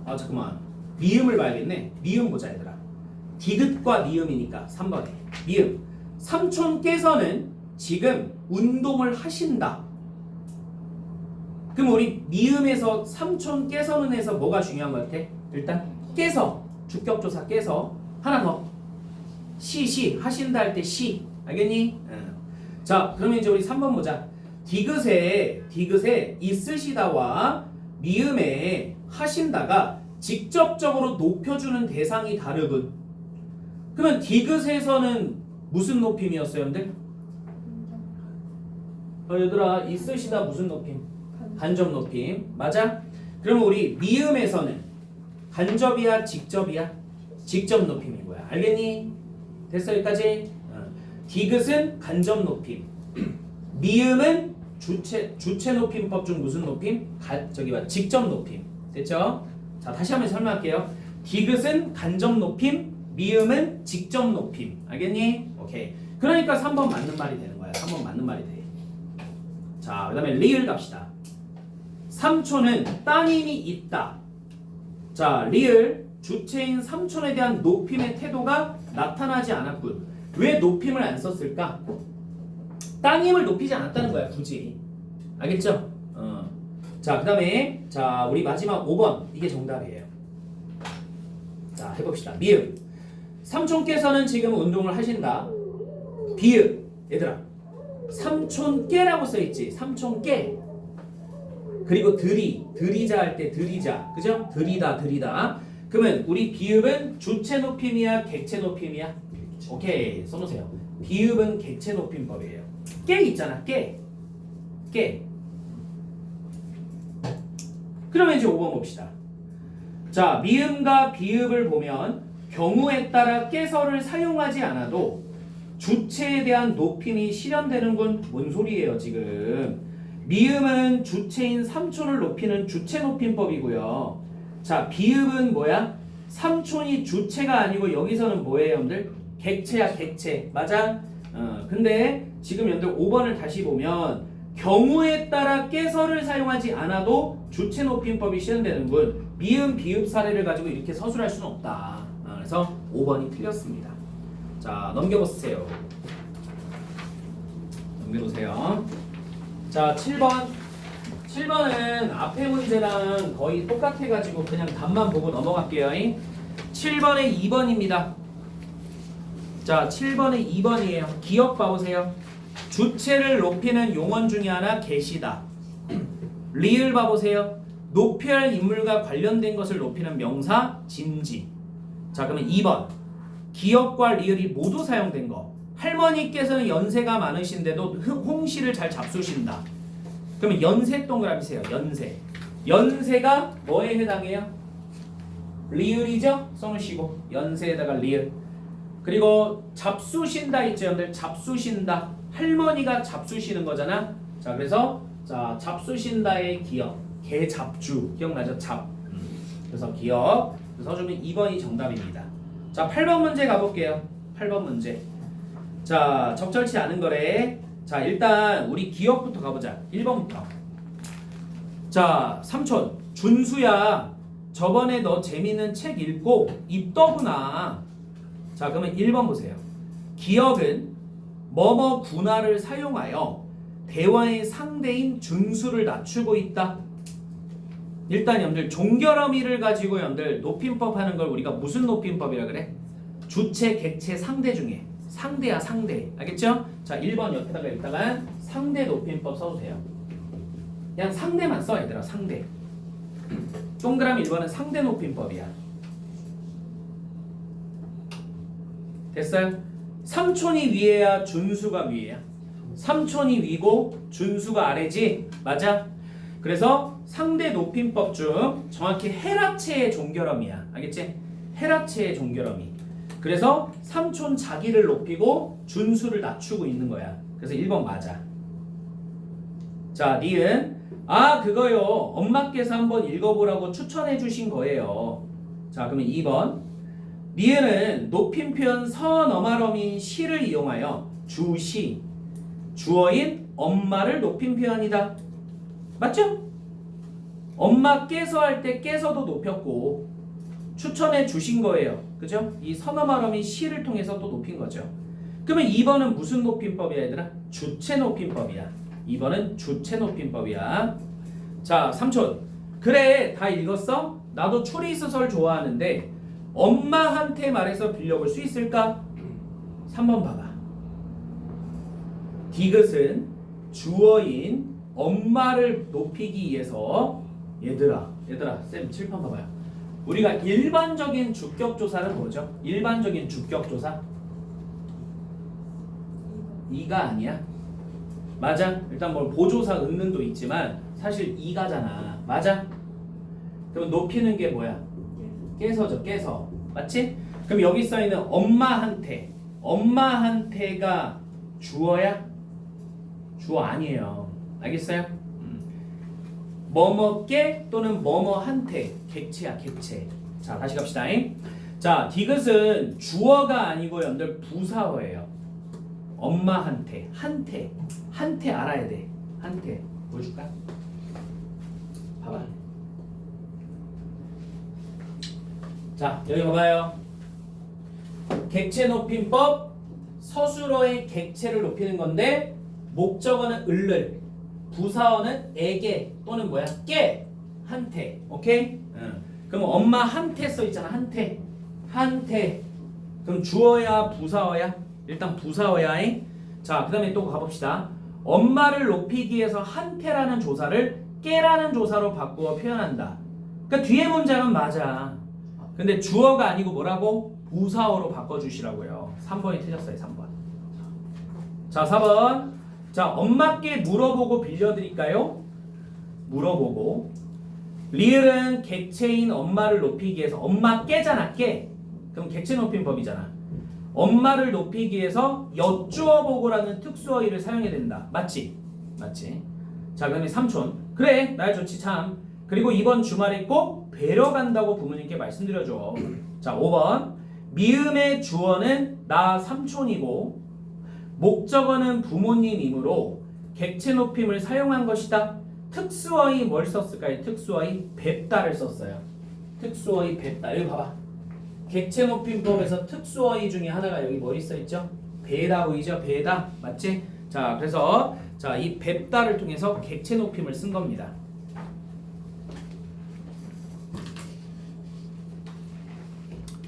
잠깐만. 미음을 봐야겠네. 미음 보자 얘들아. 디귿과 미음이니까 3번에 미음. 삼촌께서는 지금 운동을 하신다. 그럼 우리 미음에서 삼촌께서는 해서 뭐가 중요한 것 같아? 일단 깨서 주격조사 깨서 하나 더 시 하신다 할 때 시. 알겠니? 자, 그러면 이제 우리 3번 보자. 디귿에 있으시다와 미음에 하신다가 직접적으로 높여주는 대상이 다르군. 그러면 디귿에서는 무슨 높임이었어요, 여러분들? 얘들아, 있으시다 무슨 높임? 간접 높임. 맞아? 그러면 우리 미음에서는 간접이야, 직접이야? 직접 높임인 거야. 알겠니? 됐어, 여기까지? 디귿은 간접 높임. 미음은 주체 높임법 중 무슨 높임? 직접 높임. 됐죠? 자, 다시 한번 설명할게요. 디귿은 간접 높임, 미음은 직접 높임. 알겠니? 오케이. 그러니까 3번 맞는 말이 되는 거야. 3번 맞는 말이 돼. 자, 그 다음에 리을 갑시다. 삼촌은 따님이 있다. 자, 리을. 주체인 삼촌에 대한 높임의 태도가 나타나지 않았군. 왜 높임을 안 썼을까? 따님을 높이지 않았다는 거야, 굳이. 알겠죠? 자, 그 다음에 자, 우리 마지막 5번. 이게 정답이에요. 자, 해봅시다. 미음. 삼촌께서는 지금 운동을 하신다. 비읍. 얘들아, 삼촌께라고 써있지. 삼촌께. 그리고 들이자 할 때 들이자. 그죠? 들이다. 그러면 우리 비읍은 주체 높임이야, 객체 높임이야? 오케이, 써놓으세요. 비읍은 객체 높임법이에요. 깨 있잖아, 깨. 그러면 이제 5번 봅시다. 자, 미음과 비읍을 보면 경우에 따라 깨서를 사용하지 않아도 주체에 대한 높임이 실현되는군. 뭔 소리예요 지금? 미음은 주체인 삼촌을 높이는 주체 높임법이고요. 자, 비읍은 뭐야? 삼촌이 주체가 아니고 여기서는 뭐예요, 여러분들? 객체야, 객체. 맞아? 근데 지금 여러분들 5번을 다시 보면 경우에 따라 깨서를 사용하지 않아도 주체 높임법이 실현되는군. 미음, 비읍 사례를 가지고 이렇게 서술할 수는 없다. 그래서 5번이 틀렸습니다. 자, 넘겨보세요. 넘겨보세요. 자, 7번. 7번은 앞에 문제랑 거의 똑같아가지고 그냥 답만 보고 넘어갈게요. 7번에 2번입니다. 자, 7번에 2번이에요. 기억 봐보세요. 주체를 높이는 용언 중에 하나 계시다. 리을 봐보세요. 높여야 할 인물과 관련된 것을 높이는 명사 진지. 자, 그러면 2번. 기억과 리을이 모두 사용된 거. 할머니께서는 연세가 많으신데도 홍시를 잘 잡수신다. 그러면 연세 동그라미 세요. 연세. 연세가 뭐에 해당해요? 리을이죠? 손을 쉬고 연세에다가 리을. 그리고 잡수신다 있죠, 여러분들? 잡수신다. 할머니가 잡수시는 거잖아. 자, 그래서 자, 잡수신다의 기억. 개잡주. 기억나죠? 잡. 그래서 기억. 써주면 2번이 정답입니다. 자, 8번 문제 가볼게요. 8번 문제. 자, 적절치 않은 거래. 자, 일단 우리 기억부터 가보자. 1번부터. 자, 삼촌 준수야, 저번에 너 재밌는 책 읽고 입더구나. 자, 그러면 1번 보세요. 기억은 뭐뭐 군화를 사용하여 대화의 상대인 준수를 낮추고 있다. 일단 여러분들 종결어미를 가지고 여러분들 높임법 하는 걸 우리가 무슨 높임법이라 그래? 주체, 객체, 상대 중에 상대야, 상대. 알겠죠? 자, 1번 옆에다가 일단은 상대 높임법 써도 돼요. 그냥 상대만 써, 얘들아. 상대. 동그라미 1번은 상대 높임법이야. 됐어요? 삼촌이 위에야, 준수가 위에야? 삼촌이 위고 준수가 아래지? 맞아? 그래서 상대 높임법 중 정확히 해라체의 종결어미야. 알겠지? 해라체의 종결어미. 그래서 삼촌 자기를 높이고 준수를 낮추고 있는 거야. 그래서 1번 맞아. 자, 니은. 아, 그거요. 엄마께서 한번 읽어보라고 추천해 주신 거예요. 자, 그러면 2번. 니은은 높임 표현 선어말어민 시를 이용하여 주시, 주어인 엄마를 높임 표현이다. 맞죠? 엄마께서 할 때 께서도 높였고 추천해 주신 거예요. 그죠? 이 선어말어민 시를 통해서 또 높인 거죠. 그러면 2번은 무슨 높임법이야, 얘들아? 주체 높임법이야. 2번은 주체 높임법이야. 자, 삼촌. 그래, 다 읽었어? 나도 추리소설 좋아하는데 엄마한테 말해서 빌려볼 수 있을까? 3번 봐봐. 디귿은 주어인 엄마를 높이기 위해서 얘들아 쌤 칠판 봐봐요. 우리가 일반적인 주격조사는 뭐죠? 일반적인 주격조사 2가 아니야. 맞아. 일단 뭐 보조사 은는도 있지만 사실 2가잖아. 맞아? 그럼 높이는 게 뭐야? 깨서죠. 깨서. 맞지? 그럼 여기 써있는 엄마한테. 엄마한테가 주어야? 주어 아니에요. 알겠어요? 뭐뭐께 또는 뭐뭐한테. 객체야, 객체. 자, 다시 갑시다. 자, 디귿은 주어가 아니고 여러분들 부사어예요. 엄마한테. 한테. 한테 알아야 돼. 한테. 보여줄까? 봐봐. 자, 여기 봐봐요. 객체 높임법. 서술어의 객체를 높이는 건데 목적어는 을를, 부사어는 에게 또는 뭐야? 깨. 한테. 오케이? 그럼 엄마 한테 써 있잖아. 한테. 한테. 그럼 주어야 부사어야? 일단 부사어야. 자, 그 다음에 또 가봅시다. 엄마를 높이기 위해서 한테라는 조사를 깨라는 조사로 바꾸어 표현한다. 그러니까 뒤에 문장은 맞아. 근데 주어가 아니고 뭐라고? 부사어로 바꿔주시라고요. 3번이 틀렸어요. 3번. 자, 4번. 자, 엄마께 물어보고 빌려드릴까요? 물어보고. 리을은 객체인 엄마를 높이기 위해서. 엄마께잖아. 깨. 그럼 객체 높임법이잖아. 엄마를 높이기 위해서 여쭈어보고라는 특수어휘를 사용해야 된다. 맞지? 맞지? 자, 그 다음에 삼촌. 그래, 날 좋지 참. 그리고 이번 주말에 꼭 뵈러 간다고 부모님께 말씀드려줘. 자, 5번. 미음의 주어는 나 삼촌이고 목적어는 부모님이므로 객체 높임을 사용한 것이다. 특수어이 뭘 썼을까요? 특수어이 뵙다를 썼어요. 특수어이 뵙다. 여기 봐봐. 객체 높임법에서 특수어이 중에 하나가 여기 뭐 있어있죠? 배다 보이죠? 배다. 맞지? 자, 그래서 자, 이 뵙다를 통해서 객체 높임을 쓴 겁니다.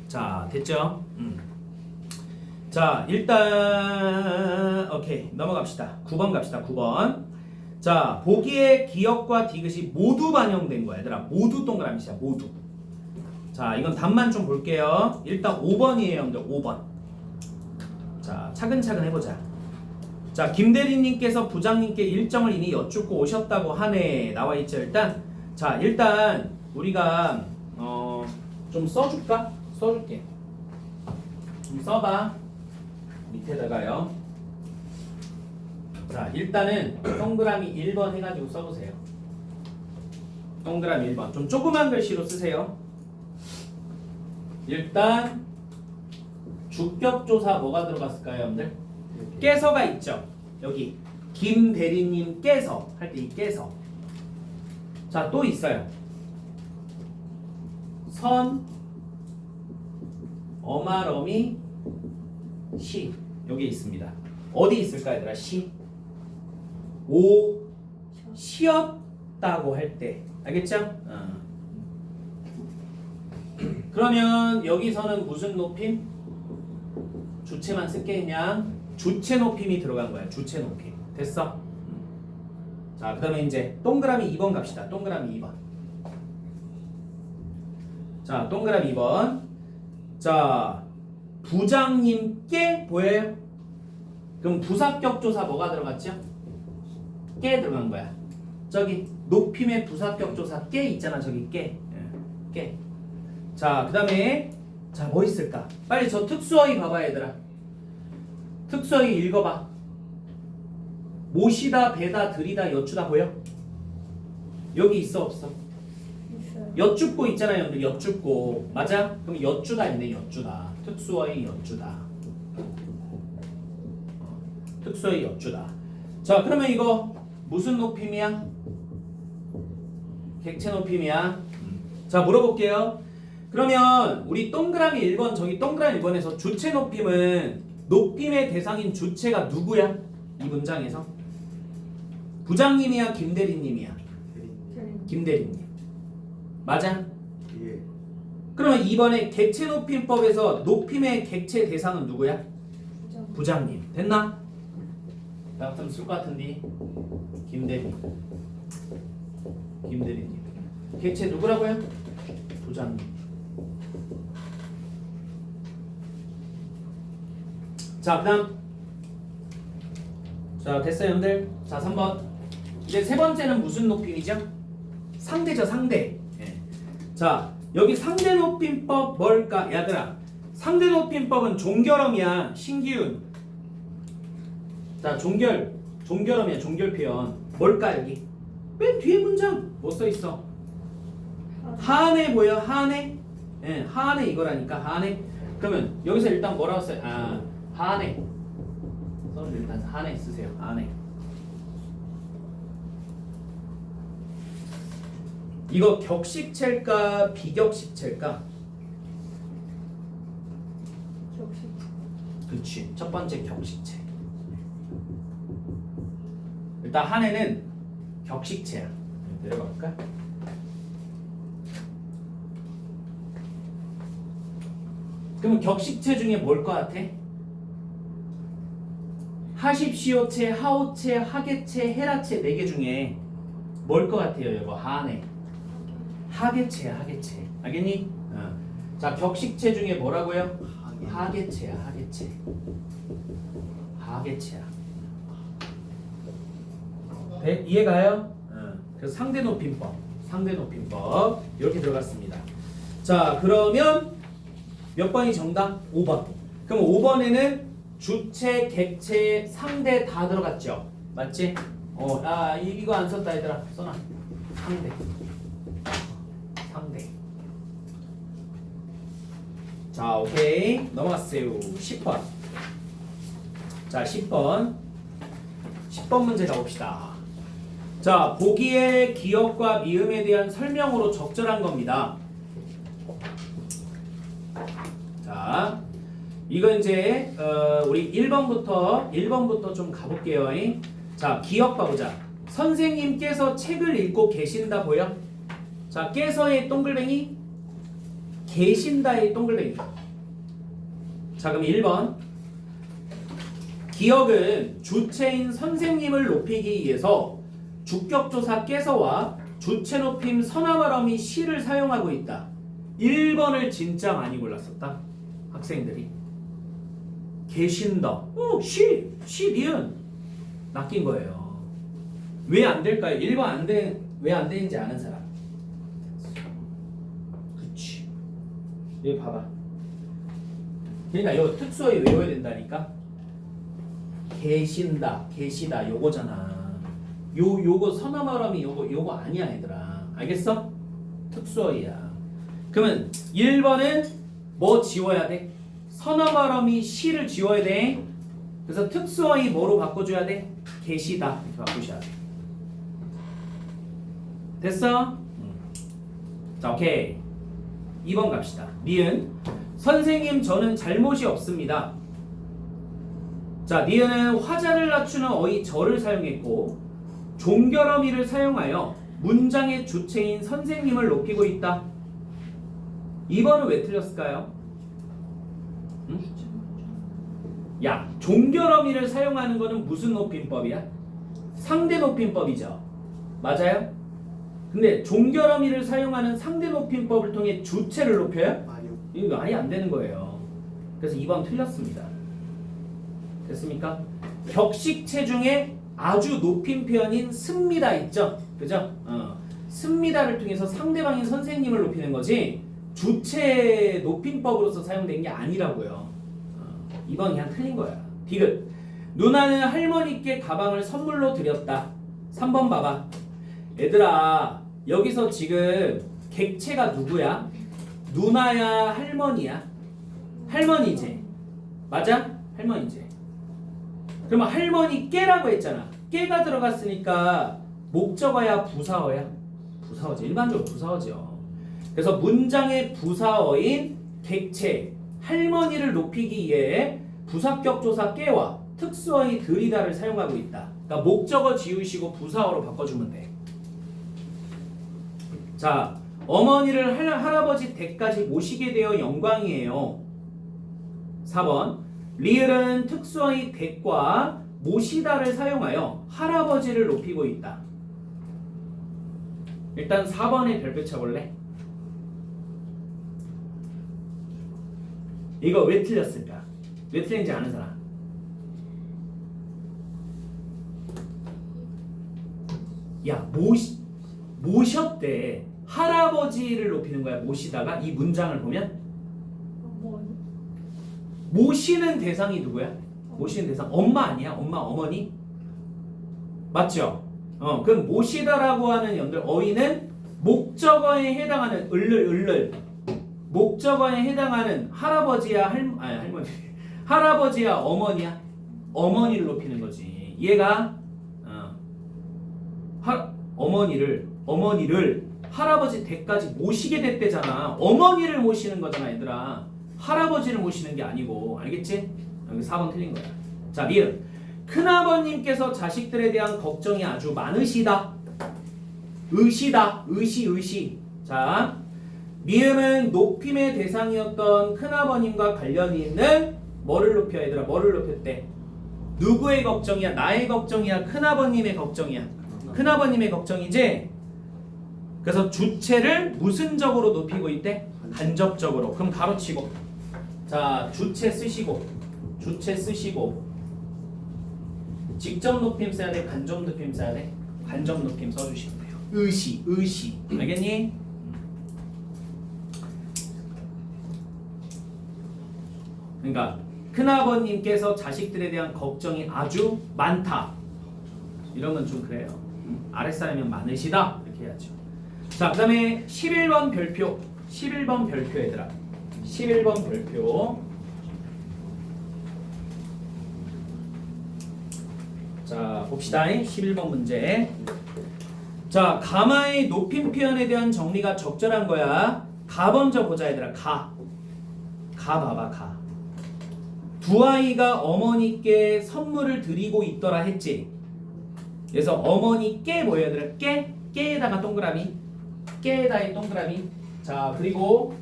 자, 됐죠? 자, 일단 오케이, 넘어갑시다. 9번 갑시다. 9번. 자, 보기에 기역과 디귿이 모두 반영된 거야. 얘들아, 모두 동그라미시야. 모두. 자, 이건 답만 좀 볼게요. 일단 5번이에요, 여러분들. 5번. 자, 차근차근 해보자. 자, 김대리님께서 부장님께 일정을 이미 여쭙고 오셨다고 하네. 나와있죠, 일단. 자, 일단 우리가 좀 써줄까? 써줄게. 좀 써봐. 밑에다가요. 자, 일단은 동그라미 1번 해가지고 써보세요. 동그라미 1번. 좀 조그만 글씨로 쓰세요. 일단 주격조사 뭐가 들어갔을까요, 여러분들? 깨서가 있죠. 여기 김대리님께서 할 때 이 깨서. 자, 또 있어요. 선 어마러미 시 여기 있습니다. 어디 있을까 얘들아? 시 오 시었다고 할 때 알겠죠? 그러면 여기서는 무슨 높임? 주체만 쓸게. 그냥 주체 높임이 들어간 거야. 주체 높임. 됐어? 자, 그 다음에 이제 동그라미 2번 갑시다. 동그라미 2번. 자, 동그라미 2번. 자, 부장님께 보여요? 그럼 부사격조사 뭐가 들어갔죠? 깨 들어간 거야. 저기 높임의 부사격조사 깨 있잖아. 저기 깨. 깨. 자, 그 다음에 자, 뭐 있을까? 빨리 저 특수어휘 봐봐 얘들아. 특수어휘 읽어봐. 모시다, 배다, 들이다, 여쭈다 보여? 여기 있어 없어? 있어요. 여쭙고 있잖아요, 여러분들. 여쭙고. 맞아? 그럼 여쭈다 있네. 여쭈다. 특수어휘 여쭈다. 특수어휘 여쭈다. 자, 그러면 이거 무슨 높임이야? 객체 높임이야. 자, 물어볼게요. 그러면 우리 동그라미 1번, 저기 동그라미 1번에서 주체 높임은 높임의 대상인 주체가 누구야? 이 문장에서 부장님이야, 김대리님이야? 김대리님. 맞아? 예. 그러면 이번에 객체 높임법에서 높임의 객체 대상은 누구야? 부장님. 됐나? 나 좀 쓸 것 같은데. 김대리. 김대리님. 객체 누구라고요? 부장님. 자, 그다음. 자, 됐어요, 여러분들. 자, 3번. 이제 세 번째는 무슨 높임이죠? 상대죠, 상대. 예. 자, 여기 상대 높임법 뭘까? 얘들아, 상대 높임법은 종결음이야. 신기훈. 자, 종결음이야. 종결 표현. 뭘까 여기? 맨 뒤에 문장 뭐 써 있어? 하네 보여? 하네? 예, 하네 이거라니까. 하네. 그러면 여기서 일단 뭐라고 써요? 아, 하네. 써는 일단 하네 쓰세요. 하네. 이거 격식체일까 비격식체일까? 격식. 그렇지. 첫 번째 격식체. 일단 한해는 격식체야. 내려가 볼까? 그러면 격식체 중에 뭘 것 같아? 하십시오체, 하오체, 하계체, 헤라체 4개 중에 뭘 것 같아요, 여보? 한해. 하계체야, 하계체. 알겠니? 자, 격식체 중에 뭐라고요? 하계체야, 하계체. 하계체야. 네, 이해가요? 그래서 상대 높임법, 상대 높임법 이렇게 들어갔습니다. 자, 그러면 몇 번이 정답? 5번. 그럼 5번에는 주체, 객체, 상대 다 들어갔죠? 맞지? 이거 안 썼다 얘들아. 써놔. 상대. 자, 오케이. 넘어갔어요. 10번. 자, 10번. 10번 문제 가봅시다. 자, 보기의 기억과 미음에 대한 설명으로 적절한 겁니다. 자, 이거 이제 우리 1번부터 좀 가볼게요. 자, 기억 봐보자. 선생님께서 책을 읽고 계신다 보여? 자, 깨서의 동글뱅이, 계신다의 동글뱅이. 자, 그럼 1번. 기억은 주체인 선생님을 높이기 위해서 주격조사 깨서와 주체 높임 서나말어미 시를 사용하고 있다. 1번을 진짜 많이 골랐었다. 학생들이. 계신다. 시, 니은. 낚인 거예요. 왜 안 될까요? 1번 왜 안 되는지 아는 사람. 그치. 여기 봐봐. 그러니까 이거 특수어에 외워야 된다니까. 계신다, 계시다 요거잖아. 요거 서너말음이 요거 아니야 얘들아. 알겠어? 특수어이야. 그러면 1번은 뭐 지워야 돼? 서너말음이 시를 지워야 돼. 그래서 특수어이 뭐로 바꿔줘야 돼? 계시다 이렇게 바꾸셔야 돼. 됐어? 자, 오케이. 2번 갑시다. 니은. 선생님 저는 잘못이 없습니다. 자, 니은은 화자를 낮추는 어휘 저를 사용했고 종결어미를 사용하여 문장의 주체인 선생님을 높이고 있다. 2번은 왜 틀렸을까요? 응? 야, 종결어미를 사용하는 거는 무슨 높임법이야? 상대 높임법이죠. 맞아요? 근데 종결어미를 사용하는 상대 높임법을 통해 주체를 높여요? 아니요. 이거 말이 안 되는 거예요. 그래서 2번 틀렸습니다. 됐습니까? 격식체 중에 아주 높임 표현인 습니다 있죠? 그죠? 습니다를 통해서 상대방인 선생님을 높이는 거지 주체 높임법으로서 사용된 게 아니라고요. 2번이 그냥 틀린 거야. 디귿. 누나는 할머니께 가방을 선물로 드렸다. 3번 봐봐. 얘들아, 여기서 지금 객체가 누구야? 누나야, 할머니야? 할머니지. 맞아? 할머니지. 그러면 할머니께라고 했잖아. 깨가 들어갔으니까 목적어야, 부사어야? 부사어지. 일반적으로 부사어죠. 그래서 문장의 부사어인 객체 할머니를 높이기 위해 부사격조사 깨와 특수어의 들이다를 사용하고 있다. 그러니까 목적어 지우시고 부사어로 바꿔주면 돼. 자, 어머니를 할아버지 댁까지 모시게 되어 영광이에요. 4번. 리을은 특수어의 댁과 모시다를 사용하여 할아버지를 높이고 있다. 일단 4번에 별표 쳐볼래? 이거 왜 틀렸을까? 왜 틀린지 아는 사람? 야, 모셨대. 할아버지를 높이는 거야. 모시다가 이 문장을 보면 모시는 대상이 누구야? 모시는 대상 엄마 아니야? 엄마, 어머니? 맞죠? 그럼 모시다라고 하는 연들 어휘는 목적어에 해당하는 을을 목적어에 해당하는 할아버지야 할머니 할아버지야 어머니야? 어머니를 높이는 거지. 얘가 어머니를 할아버지 댁까지 모시게 됐대잖아. 어머니를 모시는 거잖아 얘들아. 할아버지를 모시는 게 아니고. 알겠지? 여기 4번 틀린 거야. 자, 리을. 큰아버님께서 자식들에 대한 걱정이 아주 많으시다. 의시. 자, 미음은 높임의 대상이었던 큰아버님과 관련이 있는 뭐를 높여 얘들아? 뭐를 높였대? 누구의 걱정이야? 나의 걱정이야? 큰아버님의 걱정이야? 큰아버님의 걱정이지? 그래서 주체를 무슨 적으로 높이고 있대? 간접적으로. 그럼 가로치고. 자, 주체 쓰시고 직접 높임 써야 돼? 간접 높임 써야 돼? 간접 높임 써주시면 돼요. 의시. 알겠니? 그러니까 큰아버님께서 자식들에 대한 걱정이 아주 많다. 이러면 좀 그래요. 아랫사람이면 많으시다. 이렇게 해야죠. 자, 그 다음에 11번 별표 얘들아. 11번 별표. 자, 봅시다. 11번 문제. 자, 가마의 높임 표현에 대한 정리가 적절한 거야. 가 먼저 보자 얘들아. 가 봐봐. 가. 두 아이가 어머니께 선물을 드리고 있더라 했지. 그래서 어머니께 뭐예요 얘들아? 깨에다가 동그라미. 깨에다의 동그라미. 자, 그리고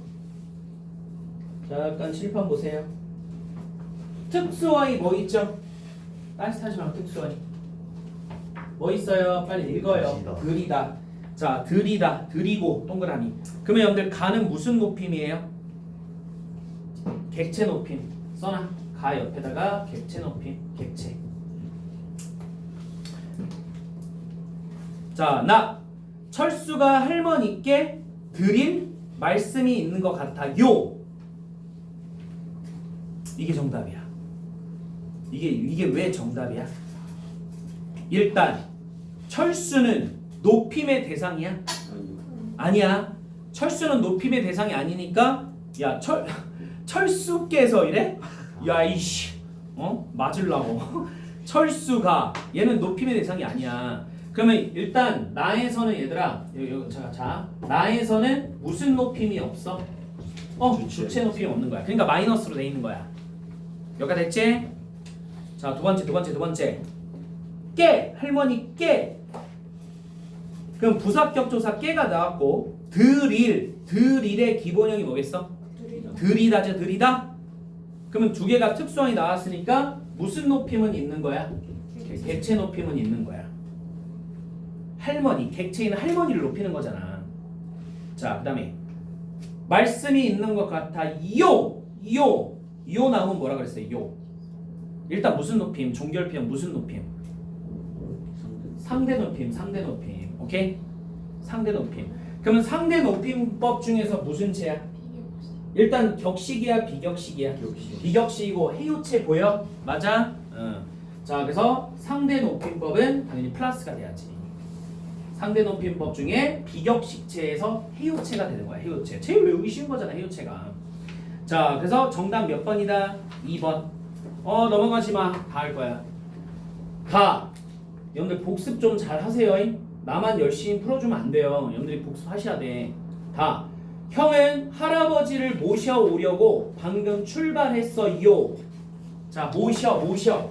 잠깐 칠판 보세요. 특수어이 뭐 있죠? 딴짓하지 말고 특수어이 뭐 있어요? 빨리 읽어요. 들이다. 자, 들이다, 들이고 동그라미. 그러면 여러분들 가는 무슨 높임이에요? 객체 높임. 써놔. 가 옆에다가 객체 높임. 객체. 자, 나 철수가 할머니께 드린 말씀이 있는 것 같아요. 이게 정답이야. 이게 왜 정답이야? 일단 철수는 높임의 대상이야? 아니야. 철수는 높임의 대상이 아니니까 야, 철수께서 이래? 야, 이씨. 맞으려고. 철수가 얘는 높임의 대상이 아니야. 그러면 일단 나에서는 얘들아, 자, 나에서는 무슨 높임이 없어? 주체 높임이 없는 거야. 그러니까 마이너스로 돼 있는 거야. 여기가 됐지? 자, 두 번째. 깨, 할머니 깨. 그럼 부사격조사 깨가 나왔고 드릴의 기본형이 뭐겠어? 들이다죠, 들이다. 그러면 두 개가 특수항이 나왔으니까 무슨 높임은 있는 거야? 객체 높임은 있는 거야. 할머니, 객체인 할머니를 높이는 거잖아. 자, 그다음에 말씀이 있는 것 같아. 요 나오면 뭐라 그랬어요? 요. 일단 무슨 높임? 종결표현 무슨 높임? 상대 높임. 오케이? 상대 높임. 그러면 상대 높임법 중에서 무슨 체야? 일단 격식이야, 비격식이야? 비격식이고 해요체 보여? 맞아? 자, 그래서 상대 높임법은 당연히 플러스가 돼야지. 상대 높임법 중에 비격식체에서 해요체가 되는 거야. 해요체. 제일 외우기 쉬운 거잖아, 해요체가. 자, 그래서 정답 몇 번이다? 2번. 넘어가지 마. 다 할 거야. 다. 여러분들 복습 좀 잘 하세요. 나만 열심히 풀어주면 안 돼요. 여러분들이 복습하셔야 돼. 다. 형은 할아버지를 모셔오려고 방금 출발했어요. 자, 모셔.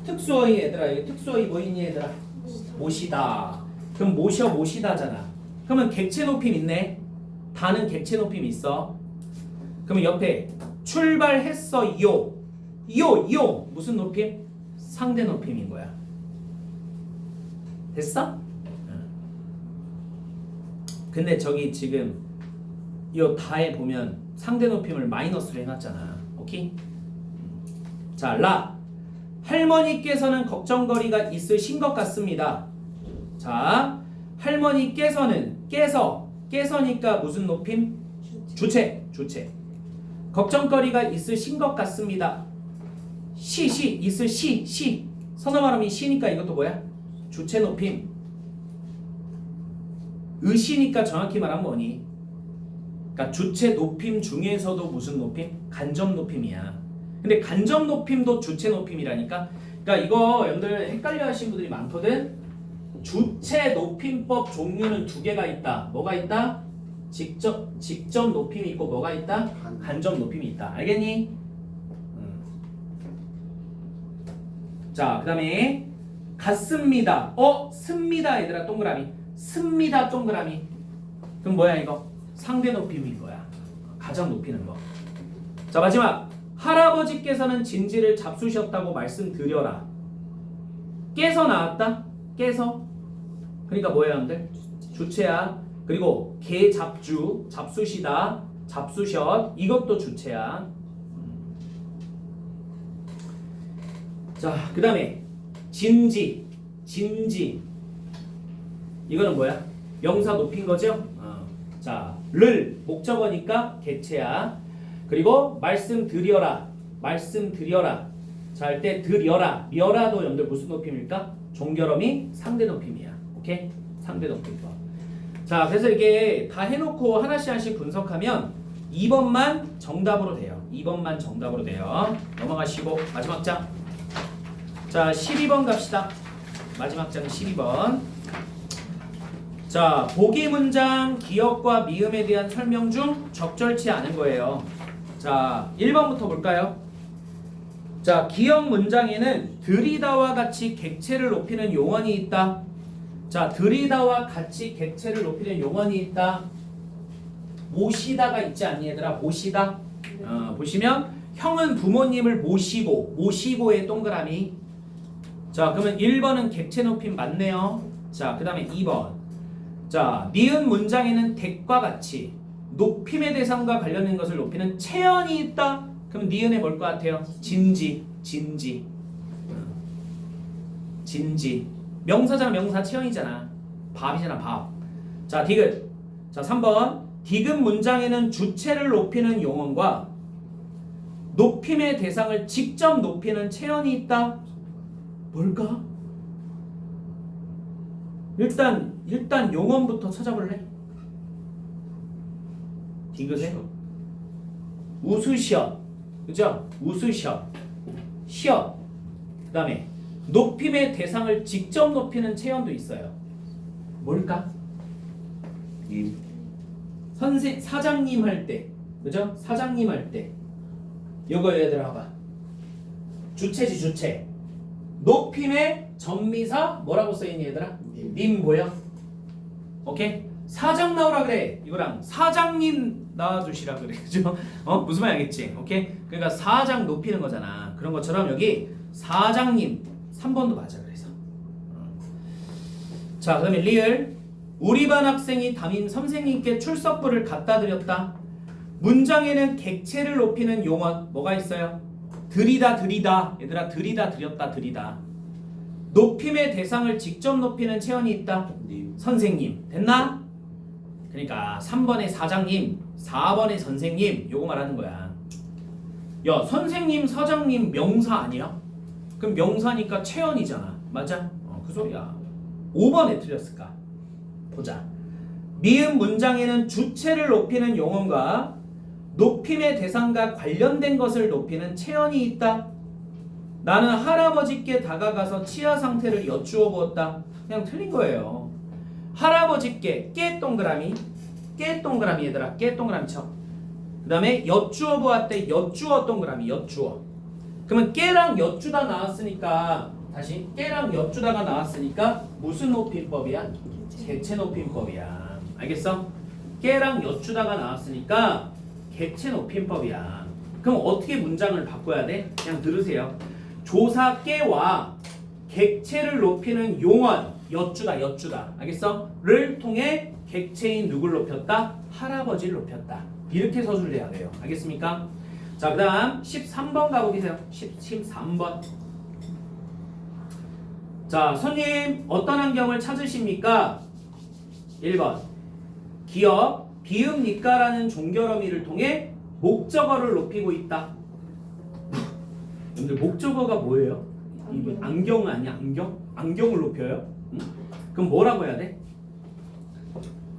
특수어이 얘들아. 특수어이 뭐 있니 얘들아? 모시다. 그럼 모시다잖아. 그러면 객체 높임 있네. 다는 객체 높임 있어. 그러면 옆에 출발했어요. 요 무슨 높임? 상대 높임인 거야. 됐어? 근데 저기 지금 이 다에 보면 상대 높임을 마이너스로 해놨잖아. 오케이? 자, 라. 할머니께서는 걱정거리가 있으신 것 같습니다. 자, 할머니께서는 깨서니까 무슨 높임? 주체. 걱정거리가 있으신 것 같습니다. 있으시. 선어 말하면 시니까 이것도 뭐야? 주체 높임. 의시니까 정확히 말하면 뭐니? 그러니까 주체 높임 중에서도 무슨 높임? 간접 높임이야. 근데 간접 높임도 주체 높임이라니까. 그러니까 이거 여러분들 헷갈려 하시는 분들이 많거든. 주체 높임법 종류는 두 개가 있다. 뭐가 있다? 직접 높임이 있고 뭐가 있다? 간접 높임이 있다. 알겠니? 자, 그다음에 같습니다. 습니다 얘들아 동그라미. 습니다 동그라미. 그럼 뭐야 이거? 상대 높임인 거야. 가장 높이는 거. 자, 마지막. 할아버지께서는 진지를 잡수셨다고 말씀드려라. 깨서 나왔다? 깨서. 그러니까 뭐예요 여러분들? 주체야. 그리고 개 잡주, 잡수시다, 잡수셨. 이것도 주체야. 자, 그 다음에 진지. 이거는 뭐야? 명사 높인 거죠? 자, 를 목적어니까 객체야. 그리고 말씀드려라. 자, 할 때 드려라. 려라도 여러분들 무슨 높임일까? 종결음이 상대 높임이야. 오케이? 상대 높임법. 자, 그래서 이게 다 해놓고 하나씩 분석하면 2번만 정답으로 돼요. 2번만 정답으로 돼요. 넘어가시고 마지막 장. 자, 12번 갑시다. 마지막 장은 12번. 자, 보기 문장 기억과 미음에 대한 설명 중 적절치 않은 거예요. 자, 1번부터 볼까요? 자, 기억 문장에는 들이다와 같이 객체를 높이는 용언이 있다. 자, 들이다와 같이 객체를 높이는 용언이 있다. 모시다가 있지 않니 얘들아? 모시다. 보시면 형은 부모님을 모시고의 동그라미. 자, 그러면 1번은 객체 높임 맞네요. 자, 그 다음에 2번. 자, 니은 문장에는 덱과 같이 높임의 대상과 관련된 것을 높이는 체언이 있다. 그럼 니은에 뭘 것 같아요? 진지. 명사잖아. 명사 체언이잖아. 밥이잖아. 밥. 자, 디귿. 자, 3번. 디귿 문장에는 주체를 높이는 용언과 높임의 대상을 직접 높이는 체언이 있다. 뭘까? 일단 용언부터 찾아볼래? 디귿에 웃으셔. 그죠? 웃으셔. 쉬어. 그 다음에 높임의 대상을 직접 높이는 체언도 있어요. 뭘까? 사장님 할 때. 그죠? 사장님 할 때. 요거 얘들아 봐봐. 주체지 주체. 높임의 전미사 뭐라고 써있니 얘들아? 님 보여? 오케이? 사장 나오라 그래. 이거랑 사장님 나와주시라 그래. 그죠? 무슨 말 알겠지? 오케이? 그러니까 사장 높이는 거잖아. 그런 것처럼 여기 사장님 3번도 맞아. 그래서 자, 그다음에 리을. 우리 반 학생이 담임 선생님께 출석부를 갖다 드렸다. 문장에는 객체를 높이는 용언 뭐가 있어요? 들이다. 얘들아, 들이다 드렸다. 들이다. 높임의 대상을 직접 높이는 체언이 있다. 선생님. 됐나? 그러니까 3번의 사장님, 4번의 선생님 요거 말하는 거야. 야, 선생님, 사장님 명사 아니야? 그럼 명사니까 체언이잖아. 맞아? 그 소리야. 5번에 틀렸을까? 보자. 미음 문장에는 주체를 높이는 용언과 높임의 대상과 관련된 것을 높이는 체언이 있다. 나는 할아버지께 다가가서 치아 상태를 여쭈어 보았다. 그냥 틀린 거예요. 할아버지께 깨 동그라미 얘들아, 깨 동그라미 쳐. 그 다음에 여쭈어 보았대. 여쭈어 동그라미. 여쭈어. 그러면 깨랑 여쭈다 나왔으니까 다시 깨랑 여쭈다가 나왔으니까 무슨 높임법이야? 객체 높임법이야. 알겠어? 깨랑 여쭈다가 나왔으니까 객체 높임법이야. 그럼 어떻게 문장을 바꿔야 돼? 그냥 들으세요. 조사 깨와 객체를 높이는 용언 여쭈다. 알겠어? 를 통해 객체인 누굴 높였다? 할아버지를 높였다. 이렇게 서술을 해야 돼요. 알겠습니까? 자, 그 다음 13번 가보세요. 13번. 자, 손님 어떤 안경을 찾으십니까? 1번. 기업 비읍니까라는 종결어미를 통해 목적어를 높이고 있다. 여러분들 목적어가 뭐예요? 안경은 아니야? 안경? 안경을 높여요? 응? 그럼 뭐라고 해야 돼?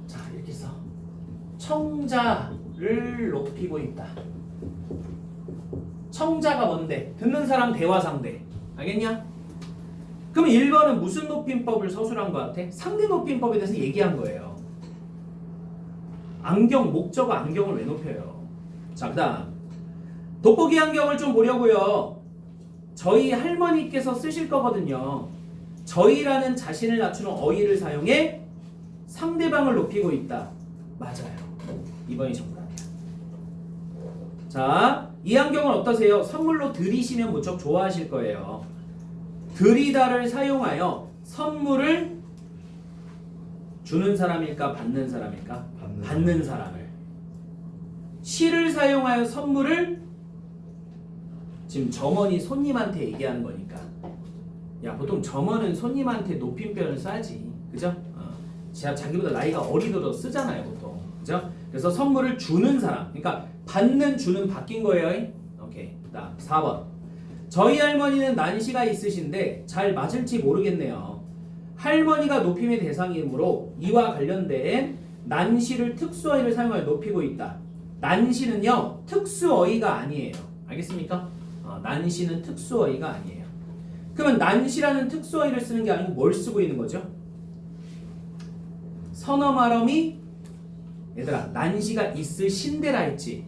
자, 이렇게 써. 청자를 높이고 있다. 청자가 뭔데? 듣는 사람 대화 상대. 알겠냐? 그럼 1번은 무슨 높임법을 서술한 것 같아? 상대 높임법에 대해서 얘기한 거예요. 안경, 목적어 안경을 왜 높여요? 자, 그 다음 돋보기 안경을 좀 보려고요. 저희 할머니께서 쓰실 거거든요. 저희라는 자신을 낮추는 어휘를 사용해 상대방을 높이고 있다. 맞아요. 2번이 정답이야. 자, 이 안경은 어떠세요? 선물로 드리시면 무척 좋아하실 거예요. 드리다를 사용하여 선물을 주는 사람일까 받는 사람일까? 받는 사람을. 시를 사용하여 선물을 지금 점원이 손님한테 얘기하는 거니까. 야, 보통 점원은 손님한테 높임표현을 써야지. 그죠? 제가 자기보다 나이가 어리더라도 쓰잖아요, 보통. 그죠? 그래서 선물을 주는 사람. 그러니까 받는 주는 바뀐 거예요. 오케이. 다음 4번. 저희 할머니는 난시가 있으신데 잘 맞을지 모르겠네요. 할머니가 높임의 대상이므로 이와 관련된 난시를 특수어휘를 사용하여 높이고 있다. 난시는요 특수어휘가 아니에요. 알겠습니까? 난시는 특수어휘가 아니에요. 그러면 난시라는 특수어휘를 쓰는 게 아니고 뭘 쓰고 있는 거죠? 선어말음이 얘들아 난시가 있으신데라 했지.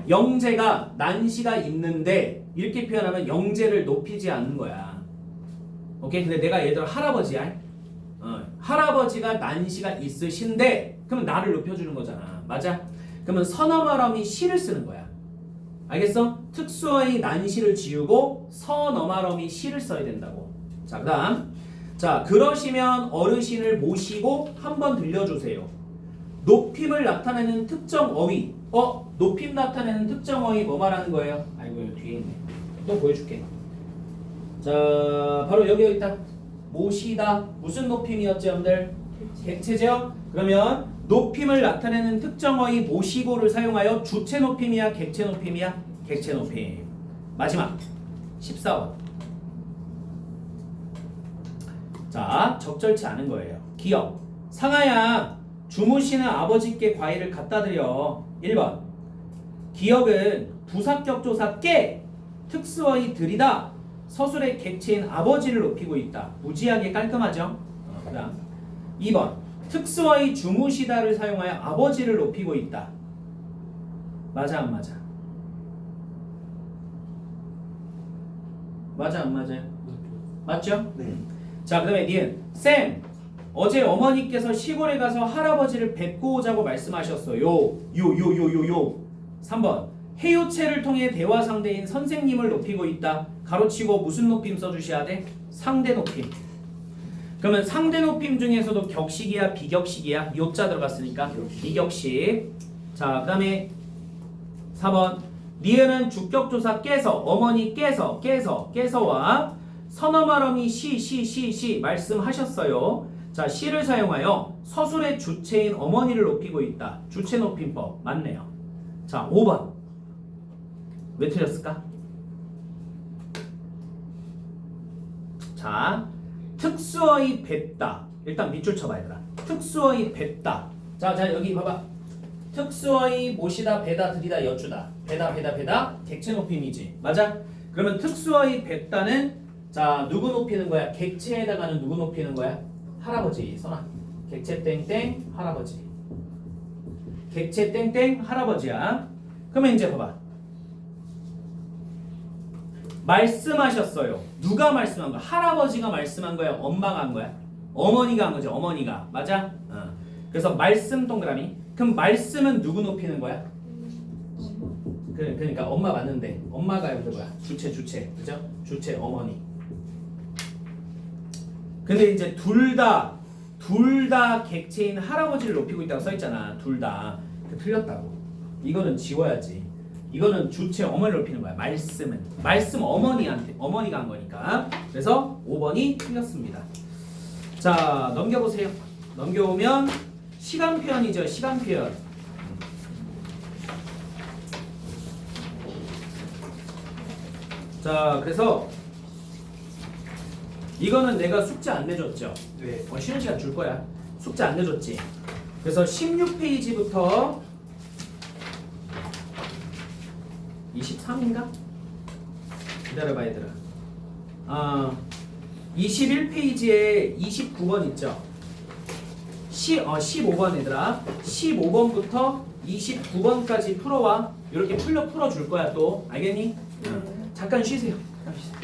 영재가 난시가 있는데 이렇게 표현하면 영재를 높이지 않는 거야. 오케이? 근데 내가 얘들아 할아버지야. 할아버지가 난시가 있으신데 그러면 나를 높여주는 거잖아. 맞아? 그러면 선어말음이 시를 쓰는 거야. 알겠어? 특수어의 난시를 지우고 선어말음이 시를 써야 된다고. 자, 그다음 자 그러시면 어르신을 모시고 한번 들려주세요. 높임을 나타내는 특정 어휘. 높임 나타내는 특정 어휘 뭐 말하는 거예요? 아이고 여기 뒤에 있네. 또 보여줄게. 자 바로 여기 있다. 모시다. 무슨 높임이었지 여러분들? 객체죠? 그러면 높임을 나타내는 특정 어휘 모시고를 사용하여 주체 높임이야? 객체 높임이야? 객체 높임. 마지막 14번. 자 적절치 않은 거예요. 기억. 상아야 주무시는 아버지께 과일을 갖다 드려. 1번. 기억은 부사격조사 깨 특수어휘 들이다 서술의 객체인 아버지를 높이고 있다. 무지하게 깔끔하죠? 그다음 2번. 특수어휘 주무시다를 사용하여 아버지를 높이고 있다. 맞아 안 맞아? 맞아 안 맞아요? 맞죠? 네. 자 그다음에 니은. 쌤 어제 어머니께서 시골에 가서 할아버지를 뵙고 오자고 말씀하셨어요. 요. 3번. 해요체를 통해 대화 상대인 선생님을 높이고 있다. 가로치고 무슨 높임 써주셔야 돼? 상대 높임. 그러면 상대 높임 중에서도 격식이야 비격식이야? 요자 들어갔으니까 비격식. 자 그다음에 4번. 니은은 주격조사 깨서 어머니께서와 선어말음이 시 말씀하셨어요. 자 시를 사용하여 서술의 주체인 어머니를 높이고 있다. 주체 높임법 맞네요. 자 5번. 왜 틀렸을까? 자 특수어휘 뱉다. 일단 밑줄 쳐봐 얘들아. 특수어휘 뱉다. 자 여기 봐봐. 특수어휘 모시다 배다 들이다 여쭈다. 배다 객체 높임이지. 맞아? 그러면 특수어휘 뱉다는 자 누구 높이는 거야? 객체에다가는 누구 높이는 거야? 할아버지. 선아. 객체 땡땡 할아버지. 객체 땡땡 할아버지야. 그러면 이제 봐봐. 말씀하셨어요. 누가 말씀한 거야? 할아버지가 말씀한 거야? 엄마가 한 거야? 어머니가 한 거지. 어머니가. 맞아? 그래서 말씀 동그라미. 그럼 말씀은 누구 높이는 거야? 그러니까 엄마 맞는데 엄마가 여기 뭐야? 주체. 그죠? 주체 어머니. 근데 이제 둘 다 객체인 할아버지를 높이고 있다고 써있잖아. 둘 다. 틀렸다고. 이거는 지워야지. 이거는 주체 어머니를 높이는 거야. 말씀 어머니가 한 거니까. 그래서 5번이 틀렸습니다. 자 넘겨보세요. 넘겨오면 시간 표현이죠. 시간 표현. 자 그래서 이거는 내가 숙제 안 내줬죠? 네. 쉬는 시간 줄 거야. 숙제 안 내줬지? 그래서 16페이지부터 23인가? 기다려봐 얘들아. 21페이지에 29번 있죠? 15번 얘들아. 15번부터 29번까지 풀어와. 이렇게 풀어줄 거야 또. 알겠니? 잠깐 쉬세요. 잠깐 쉬세요.